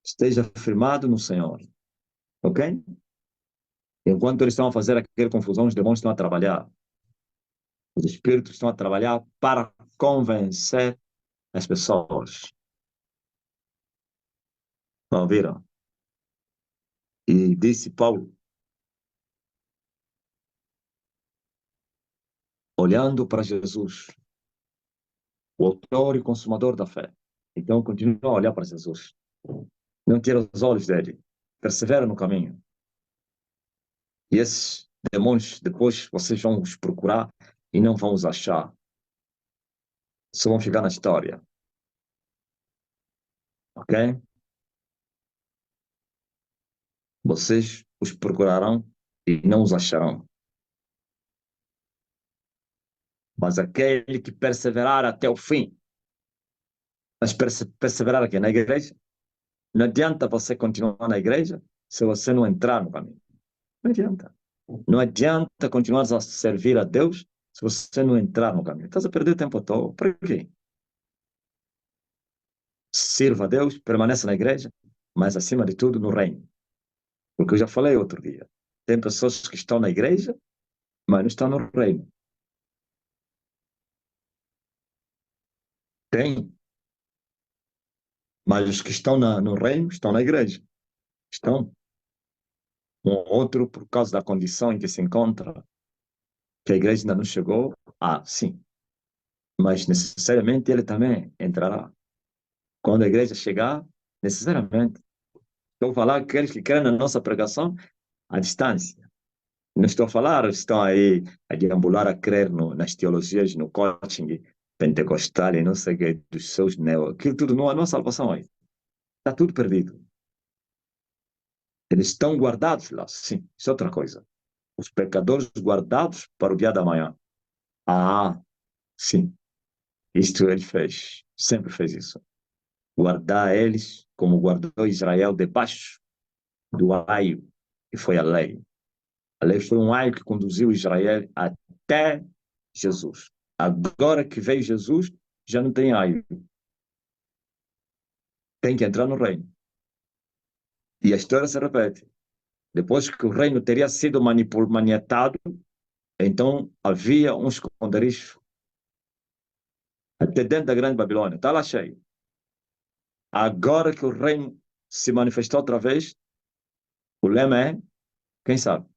Esteja firmado no Senhor. Ok? Enquanto eles estão a fazer aquela confusão, os demônios estão a trabalhar. Os espíritos estão a trabalhar para convencer as pessoas. Ouviram? E disse Paulo, olhando para Jesus, o autor e consumador da fé. Então, continua a olhar para Jesus. Não tira os olhos dele. Persevera no caminho. E esses demônios, depois vocês vão os procurar e não vão os achar. Só vão ficar na história. Ok? Vocês os procurarão e não os acharão. Mas aquele que perseverar até o fim, mas perseverar aqui na igreja, não adianta você continuar na igreja se você não entrar no caminho. Não adianta. Não adianta continuar a servir a Deus se você não entrar no caminho. Estás a perder o tempo todo. Por quê? Sirva a Deus, permaneça na igreja, mas acima de tudo no reino. Porque eu já falei outro dia. Tem pessoas que estão na igreja, mas não estão no reino. Tem, mas os que estão no reino estão na igreja. Estão. Um outro, por causa da condição em que se encontra, que a igreja ainda não chegou, sim. Mas necessariamente ele também entrará. Quando a igreja chegar, necessariamente. Estou a falar aqueles que querem na nossa pregação à distância. Não estou a falar, estão aí a deambular a crer nas teologias, no coaching pentecostal e não sei o que, dos seus neo. Aquilo tudo não há salvação aí. Está tudo perdido. Eles estão guardados lá, sim, isso é outra coisa. Os pecadores guardados para o dia da manhã. Sim, isto ele fez, sempre fez isso. Guardar eles como guardou Israel debaixo do aio, que foi a lei. A lei foi um aio que conduziu Israel até Jesus. Agora que veio Jesus, já não tem aio. tem que entrar no reino. E a história se repete. Depois que o reino teria sido maniatado, então havia um esconderijo até dentro da Grande Babilônia. Está lá cheio. Agora que o reino se manifestou outra vez, o lema é, quem sabe?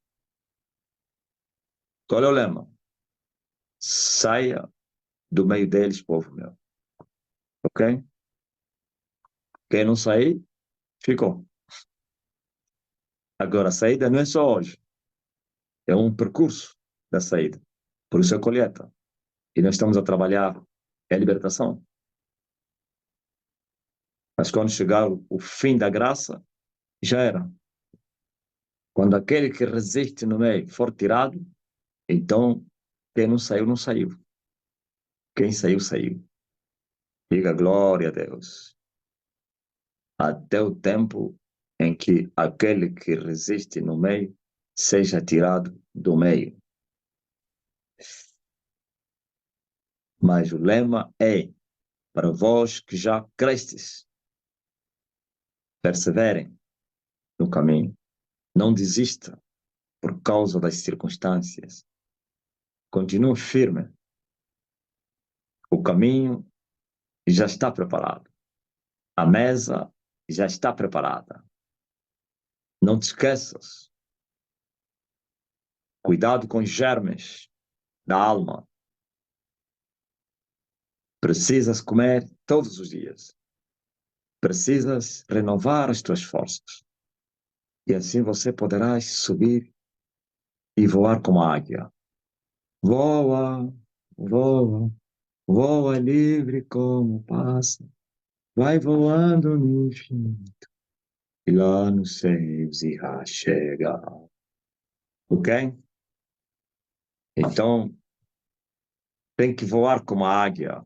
Qual é o lema? Saia do meio deles, povo meu. Ok? Quem não sair, ficou. Agora, a saída não é só hoje. É um percurso da saída. Por isso é colheita. E nós estamos a trabalhar é a libertação. Mas quando chegar o fim da graça, já era. Quando aquele que resiste no meio for tirado, então quem não saiu, não saiu. Quem saiu, saiu. Diga glória a Deus. Até o tempo em que aquele que resiste no meio seja tirado do meio. Mas o lema é, para vós que já crestes, perseverem no caminho. Não desista por causa das circunstâncias. Continue firme. O caminho já está preparado. A mesa já está preparada. Não te esqueças. Cuidado com os germes da alma. Precisas comer todos os dias. Precisas renovar as tuas forças. E assim você poderá subir e voar como a águia. Voa, voa, voa livre como pássaro. Vai voando no infinito. E lá nos céus irá chegar. Ok? Então, tem que voar como a águia.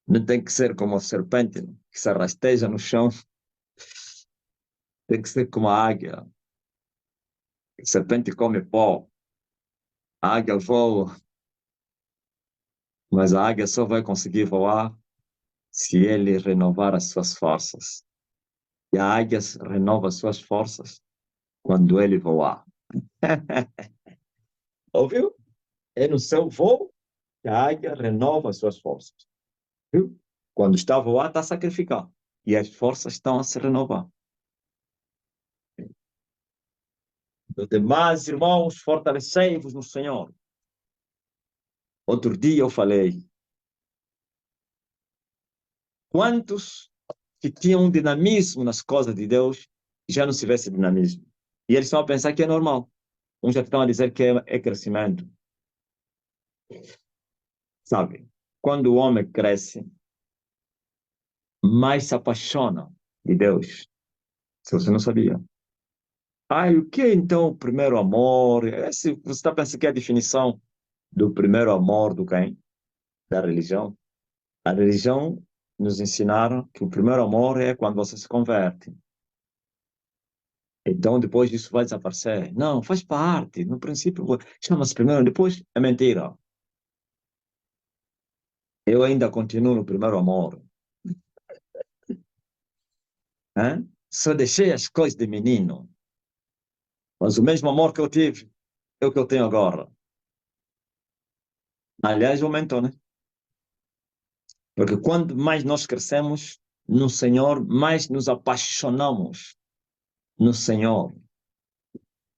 Não tem que ser como a serpente, que se rasteja no chão. Tem que ser como a águia. A serpente come pó. A águia voa, mas a águia só vai conseguir voar se ele renovar as suas forças. E a águia renova as suas forças quando ele voar. Ouviu? É no seu voo que a águia renova as suas forças. Viu? Quando está a voar, está a sacrificar. E as forças estão a se renovar. Os demais irmãos, fortalecei-vos no Senhor. Outro dia eu falei, quantos que tinham um dinamismo nas coisas de Deus já não se vê esse dinamismo? E eles estão a pensar que é normal. Uns já estão a dizer que é crescimento. Sabe? Quando o homem cresce, mais se apaixona de Deus. Se você não sabia. Ai, o que é então o primeiro amor? Você está pensando que é a definição do primeiro amor do quem? Da religião? A religião nos ensinaram que o primeiro amor é quando você se converte. Então, depois disso vai desaparecer. Não, faz parte. No princípio, chama-se primeiro, depois é mentira. Eu ainda continuo no primeiro amor. Hein? Só deixei as coisas de menino. Mas o mesmo amor que eu tive é o que eu tenho agora. Aliás, aumentou, né? Porque quanto mais nós crescemos no Senhor, mais nos apaixonamos no Senhor.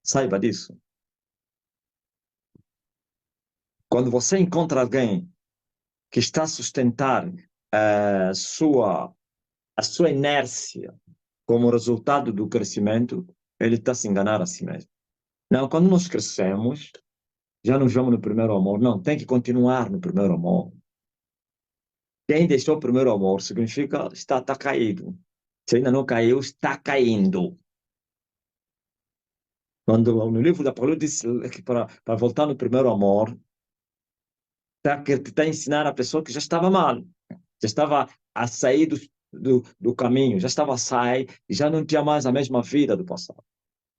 Saiba disso. Quando você encontra alguém que está a sustentar a sua inércia como resultado do crescimento, ele está a se enganar a si mesmo. Não, quando nós crescemos, já não vamos no primeiro amor. Não, tem que continuar no primeiro amor. Quem deixou o primeiro amor significa está caído. Se ainda não caiu, está caindo. Quando no livro da Paulo diz que para voltar no primeiro amor, está a ensinar a pessoa que já estava mal, já estava a sair do caminho, já estava a sair, já não tinha mais a mesma vida do passado.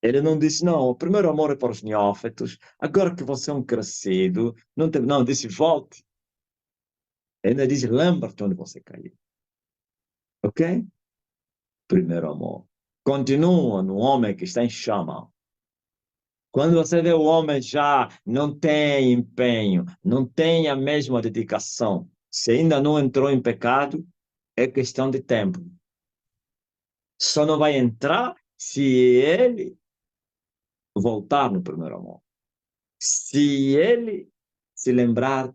Ele não disse, não, o primeiro amor é para os neófitos, agora que você é um crescido, não, disse, volte. Ainda diz, lembra-te onde você caiu. Ok? Primeiro amor. Continua no homem que está em chama. Quando você vê o homem já não tem empenho, não tem a mesma dedicação, se ainda não entrou em pecado, é questão de tempo. Só não vai entrar se ele voltar no primeiro amor. Se ele se lembrar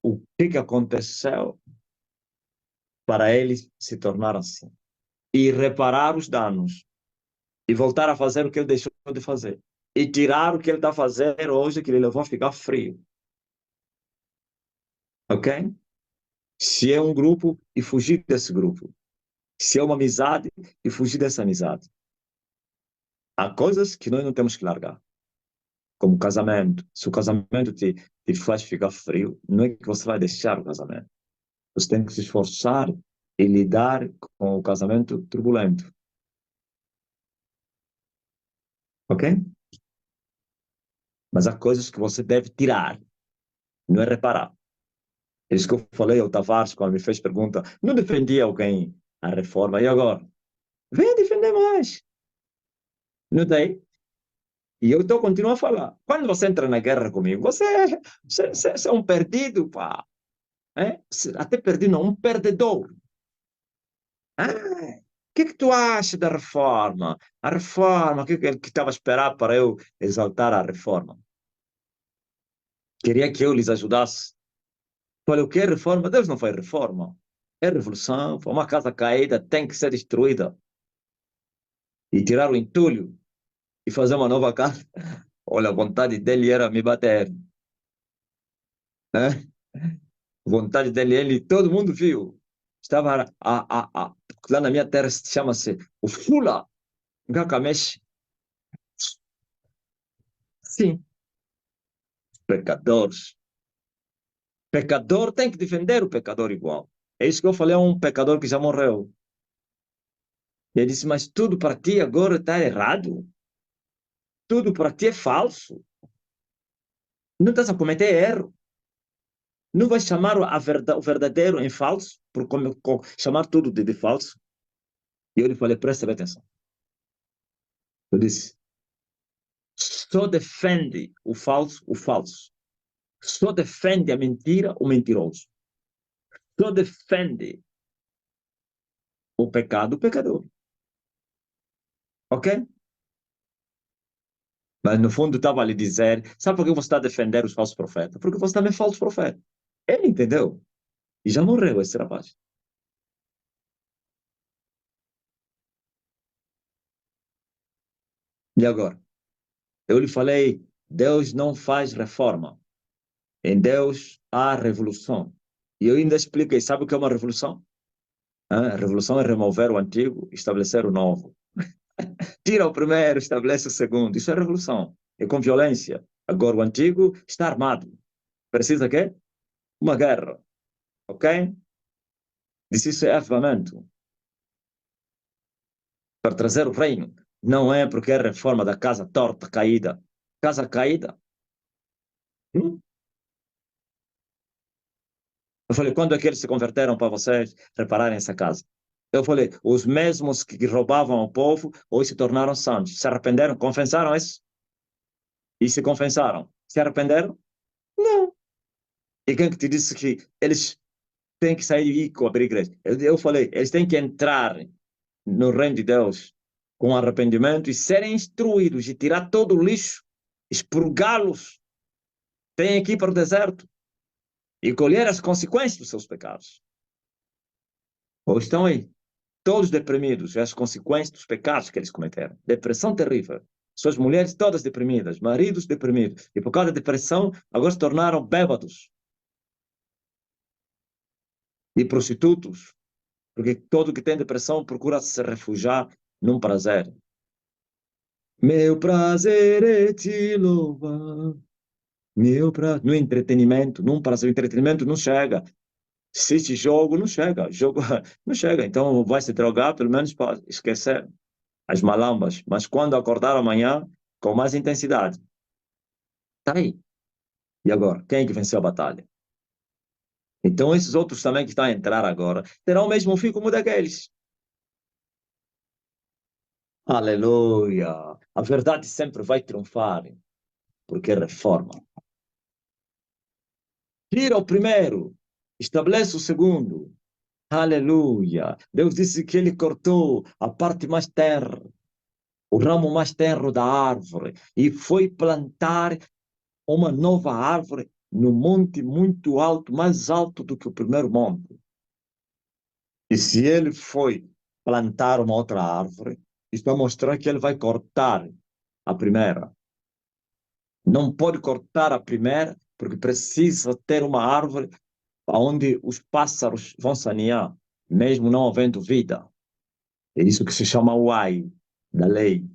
o que aconteceu para ele se tornar assim. E reparar os danos. E voltar a fazer o que ele deixou de fazer. E tirar o que ele está a fazer hoje, que ele levou a ficar frio. Ok? Se é um grupo, e fugir desse grupo. Se é uma amizade, e fugir dessa amizade. Há coisas que nós não temos que largar. Como casamento. Se o casamento te faz ficar frio, não é que você vai deixar o casamento. Você tem que se esforçar e lidar com o casamento turbulento. Ok? Mas há coisas que você deve tirar, não é reparar. É isso que eu falei ao Tavares quando me fez pergunta. Não defendia alguém a reforma. E agora? Vem defender mais. Não tem? E eu estou continuando a falar. Quando você entra na guerra comigo, você é um perdido, pá. É? Até perdido, não, um perdedor. O que tu acha da reforma? A reforma, o que estava a esperar para eu exaltar a reforma? Queria que eu lhes ajudasse. Falei, o que é reforma? Deus não faz reforma. É revolução. Uma casa caída tem que ser destruída. E tirar o entulho e fazer uma nova casa. Olha, a vontade dele era me bater. Né? A vontade dele, ele, todo mundo viu. Estava lá na minha terra, chama-se o Fula, Gakamesh. Sim, pecadores. Pecador tem que defender o pecador igual. É isso que eu falei a um pecador que já morreu. E ele disse, mas tudo para ti agora está errado. Tudo para ti é falso. Não estás a cometer erro. Não vais chamar o verdadeiro em falso, por chamar tudo de falso. E eu lhe falei, presta bem atenção. Eu disse, só defende o falso, o falso. Só defende a mentira, o mentiroso. Só defende o pecado, o pecador. Ok? Mas no fundo estava a lhe dizer, sabe por que você está a defender os falsos profetas? Porque você também é falso profeta. Ele entendeu. E já morreu esse rapaz. E agora? Eu lhe falei, Deus não faz reforma. Em Deus há revolução. E eu ainda expliquei, sabe o que é uma revolução? A revolução é remover o antigo e estabelecer o novo. Tira o primeiro, estabelece o segundo. Isso é revolução. É com violência. Agora o antigo está armado. Precisa quê? Uma guerra. Ok? Disse isso é avivamento. Para trazer o reino. Não é porque é reforma da casa torta, caída. Casa caída. Hum? Eu falei, quando é que eles se converteram para vocês repararem essa casa? Eu falei, os mesmos que roubavam ao povo hoje se tornaram santos. Se arrependeram? Confessaram isso? E se confessaram? Se arrependeram? Não. E quem que te disse que eles têm que sair e cobrir a igreja? Eu falei, eles têm que entrar no reino de Deus com arrependimento e serem instruídos e tirar todo o lixo, expurgá-los. Têm que ir para o deserto e colher as consequências dos seus pecados. Ou estão aí, todos deprimidos, e as consequências dos pecados que eles cometeram. Depressão terrível. Suas mulheres todas deprimidas, maridos deprimidos. E por causa da depressão, agora se tornaram bêbados e prostitutos. Porque todo que tem depressão procura se refugiar num prazer. Meu prazer é te louvar. Meu prazer. No entretenimento, num prazer. O entretenimento não chega. Assiste jogo, não chega. Jogo não chega. Então vai se drogar, pelo menos para esquecer as malambas. Mas quando acordar amanhã, com mais intensidade. Tá aí. E agora? Quem é que venceu a batalha? Então, esses outros também que estão a entrar agora terão o mesmo fim como daqueles. Aleluia! A verdade sempre vai triunfar, porque é reforma. Tira o primeiro, estabelece o segundo. Aleluia! Deus disse que ele cortou a parte mais terra, o ramo mais tenro da árvore, e foi plantar uma nova árvore no monte muito alto, mais alto do que o primeiro monte. E se ele foi plantar uma outra árvore, isso vai mostrar que ele vai cortar a primeira. Não pode cortar a primeira, porque precisa ter uma árvore onde os pássaros vão sanear, mesmo não havendo vida. É isso que se chama o ai da lei.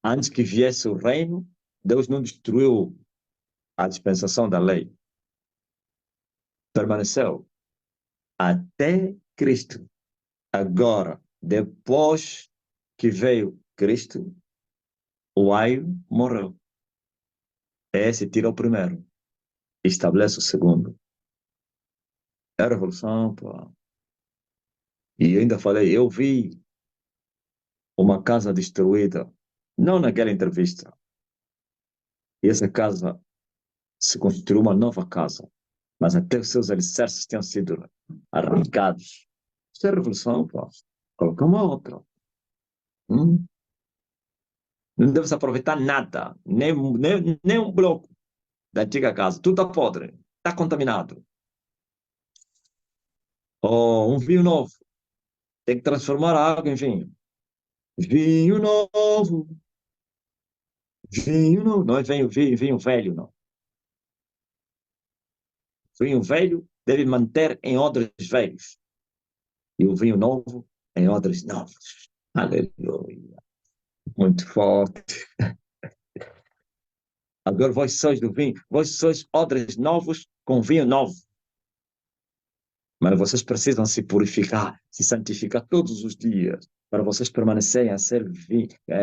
Antes que viesse o reino, Deus não destruiu a dispensação da lei. Permaneceu até Cristo. Agora, depois que veio Cristo, o ai morreu. Esse tira o primeiro, estabelece o segundo. É a revolução, pô. E ainda falei, eu vi uma casa destruída, não naquela entrevista. E essa casa se construiu uma nova casa, mas até os seus alicerces tinham sido arrancados. Isso é revolução, pô. Coloca uma outra. Hum? Não deve se aproveitar nada, nem um bloco da antiga casa. Tudo está podre, está contaminado. Ou um vinho novo, tem que transformar a água em vinho. Vinho novo, vinho novo. Não é vinho velho, não. Vinho velho deve manter em odres velhos. E o vinho novo em odres novos. Aleluia. Muito forte. Agora vós sois do vinho, vós sois odres novos com vinho novo. Mas vocês precisam se purificar, se santificar todos os dias, para vocês permanecerem a ser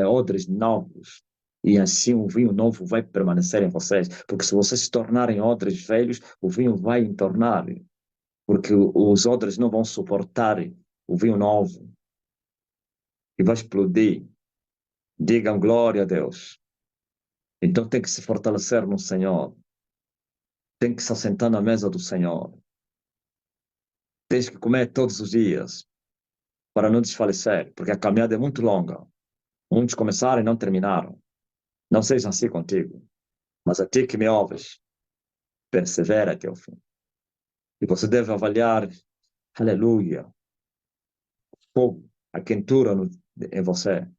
odres novos. E assim o vinho novo vai permanecer em vocês. Porque se vocês se tornarem odres velhos, o vinho vai entornar. Porque os odres não vão suportar o vinho novo. E vai explodir. Digam glória a Deus. Então tem que se fortalecer no Senhor. Tem que se assentar na mesa do Senhor. Tens que comer todos os dias para não desfalecer, porque a caminhada é muito longa. Muitos começaram e não terminaram. Não seja assim contigo, mas a ti que me ouves, persevera até o fim. E você deve avaliar, aleluia, fogo, a quentura em você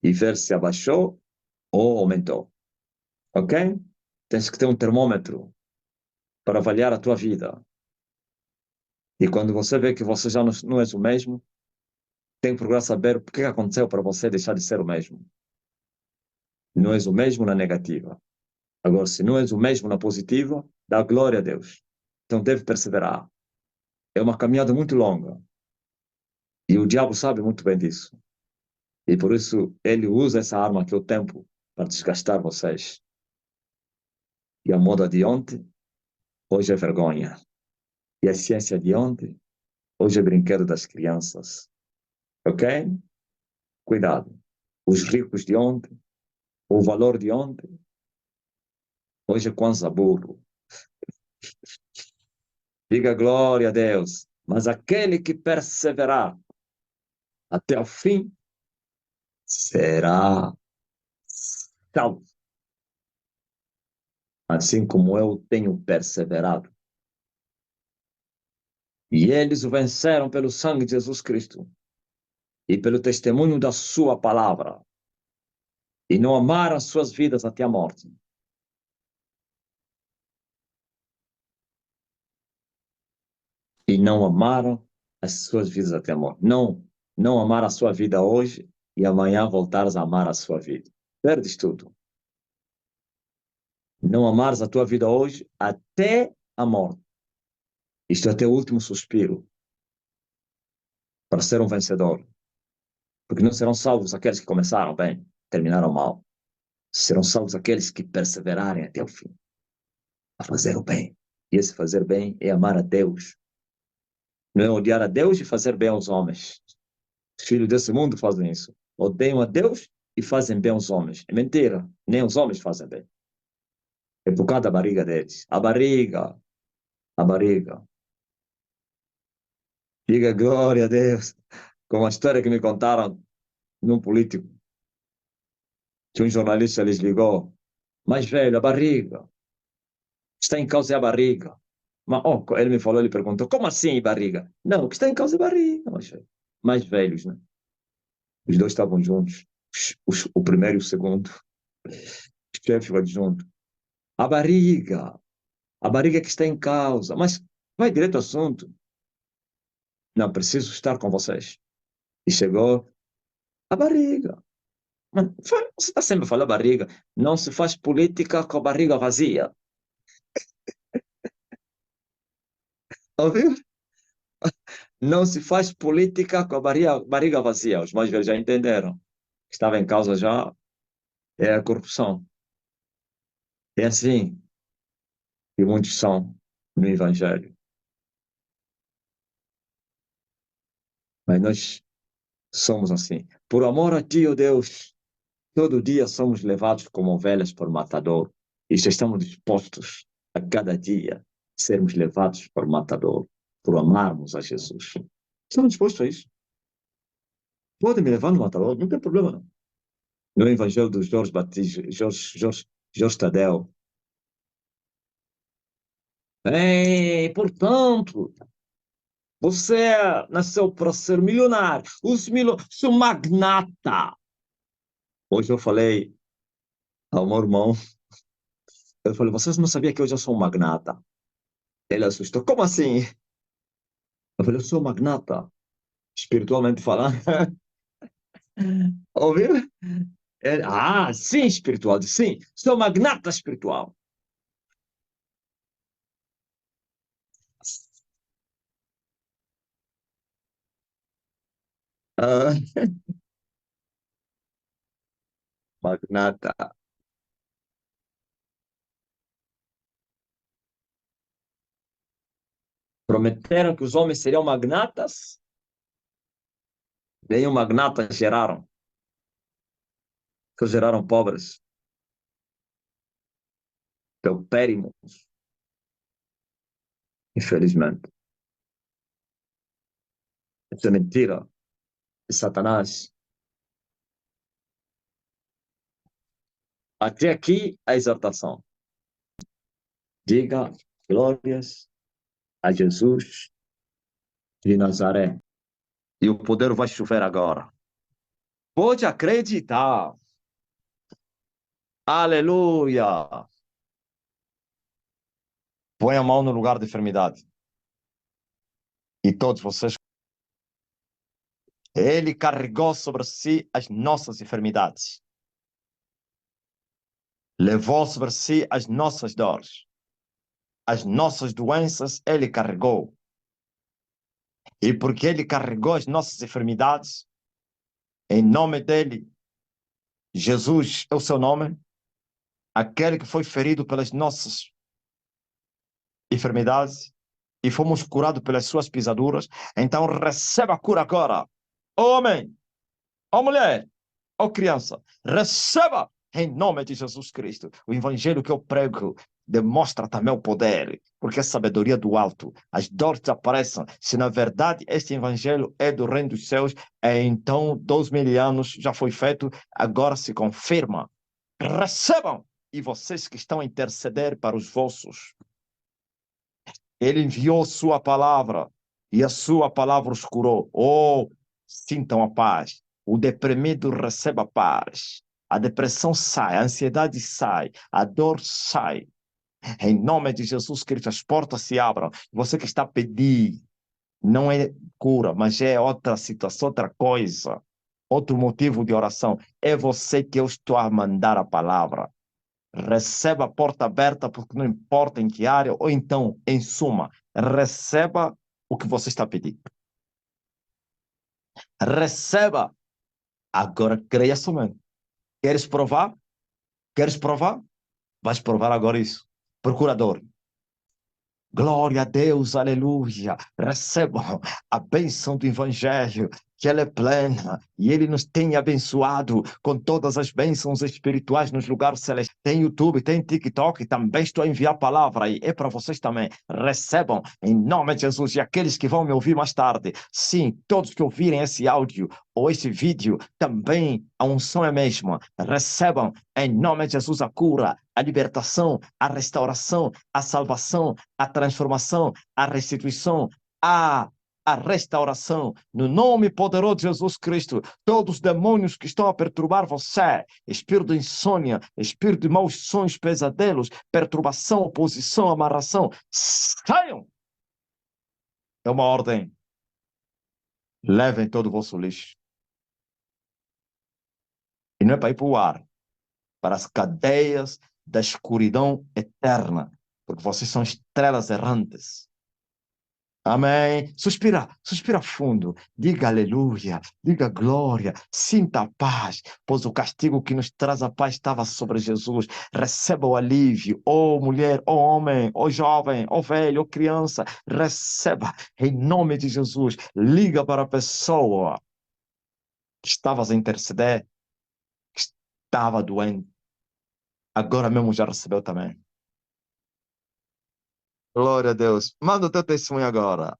e ver se abaixou ou aumentou. Ok? Tens que ter um termômetro para avaliar a tua vida. E quando você vê que você já não és o mesmo, tem que procurar saber o que aconteceu para você deixar de ser o mesmo. Não és o mesmo na negativa. Agora, se não és o mesmo na positiva, dá glória a Deus. Então deve perseverar. É uma caminhada muito longa. E o diabo sabe muito bem disso. E por isso ele usa essa arma que é o tempo para desgastar vocês. E a moda de ontem, hoje é vergonha. E a ciência de ontem, hoje é brinquedo das crianças. Ok? Cuidado. Os ricos de ontem, o valor de ontem, hoje é Kwanzaa burro. Diga glória a Deus. Mas aquele que perseverar até o fim será salvo. Assim como eu tenho perseverado. E eles o venceram pelo sangue de Jesus Cristo e pelo testemunho da sua palavra. E não amaram suas vidas até a morte. E não amaram as suas vidas até a morte. Não amar a sua vida hoje e amanhã voltares a amar a sua vida. Perdes tudo. Não amares a tua vida hoje até a morte. Isto é até o último suspiro para ser um vencedor. Porque não serão salvos aqueles que começaram bem, terminaram mal. Serão salvos aqueles que perseverarem até o fim, a fazer o bem. E esse fazer bem é amar a Deus. Não é odiar a Deus e fazer bem aos homens. Os filhos desse mundo fazem isso. Odeiam a Deus e fazem bem aos homens. É mentira. Nem os homens fazem bem. É por causa da barriga deles. A barriga. A barriga. Diga glória a Deus. Com a história que me contaram num político, que um jornalista lhes ligou. Mais velho, a barriga. Está em causa é a barriga. Mas, oh, ele me falou, ele perguntou, como assim barriga? Não, o que está em causa é a barriga. Mais velhos, né? Os dois estavam juntos. O primeiro e o segundo. O chefe ficou junto. A barriga. A barriga que está em causa. Mas vai direto ao assunto. Não, preciso estar com vocês. E chegou a barriga. Mano, você está sempre falando barriga. Não se faz política com a barriga vazia. Ouviu? Não se faz política com a barriga vazia. Os mais velhos já entenderam. O que estava em causa já é a corrupção. É assim que muitos são no Evangelho. Mas nós somos assim. Por amor a ti, ó Deus, todo dia somos levados como ovelhas por matador. E já estamos dispostos a cada dia sermos levados por matador, por amarmos a Jesus. Estamos dispostos a isso. Pode me levar no matador, não tem problema não. No Evangelho do Jorge Batista, Jorge Tadeu. Portanto, você nasceu para ser milionário. Seu magnata. Hoje eu falei ao meu irmão, eu falei, vocês não sabiam que hoje eu sou um magnata? Ele assustou. Como assim? Eu falei, eu sou magnata, espiritualmente falando. Ouviu? Sim, espiritual. Sim, sou magnata espiritual. Ah, magnata. Prometeram que os homens seriam magnatas, nenhum magnata geraram. Só geraram pobres, paupérrimos, infelizmente. Isso é mentira. É Satanás. Até aqui a exortação. Diga glórias a Jesus de Nazaré. E o poder vai chover agora. Pode acreditar. Aleluia. Põe a mão no lugar de enfermidade. E todos vocês. Ele carregou sobre si as nossas enfermidades. Levou sobre si as nossas dores. As nossas doenças ele carregou. E porque ele carregou as nossas enfermidades, em nome dele, Jesus é o seu nome, aquele que foi ferido pelas nossas enfermidades e fomos curados pelas suas pisaduras, então receba a cura agora. Homem, ou mulher, ou criança, receba em nome de Jesus Cristo. O evangelho que eu prego demonstra também o poder, porque a sabedoria do alto, as dores desaparecem. Se na verdade este evangelho é do reino dos céus, então 2.000 anos já foi feito, agora se confirma. Recebam! E vocês que estão a interceder para os vossos, ele enviou sua palavra e a sua palavra os curou. Oh, sintam a paz. O deprimido receba paz. A depressão sai, a ansiedade sai, a dor sai. Em nome de Jesus Cristo, as portas se abram. Você que está a pedir, não é cura, mas é outra situação, outra coisa. Outro motivo de oração. É você que eu estou a mandar a palavra. Receba a porta aberta, porque não importa em que área, ou então, em suma, receba o que você está pedindo. Receba. Agora creia somente. Queres provar? Queres provar? Vais provar agora isso. Procurador. Glória a Deus, aleluia. Recebam a bênção do Evangelho, que ela é plena e Ele nos tem abençoado com todas as bênçãos espirituais nos lugares celestes. Tem YouTube, tem TikTok, também estou a enviar a palavra e é para vocês também. Recebam em nome de Jesus e aqueles que vão me ouvir mais tarde. Sim, todos que ouvirem esse áudio ou esse vídeo, também a unção é a mesma. Recebam em nome de Jesus a cura, a libertação, a restauração, a salvação, a transformação, a restituição, a restauração, no nome poderoso de Jesus Cristo. Todos os demônios que estão a perturbar você, espírito de insônia, espírito de maus sonhos, pesadelos, perturbação, oposição, amarração, saiam! É uma ordem. Levem todo o vosso lixo. E não é para ir para o ar, para as cadeias da escuridão eterna, porque vocês são estrelas errantes. Amém. Suspira, suspira fundo. Diga aleluia, diga glória, sinta a paz, pois o castigo que nos traz a paz estava sobre Jesus. Receba o alívio, ó mulher, ó homem, ó jovem, ó velho, ó criança. Receba em nome de Jesus. Liga para a pessoa que estavas a interceder, que estava doente. Agora mesmo já recebeu também. Glória a Deus. Manda o teu testemunho agora.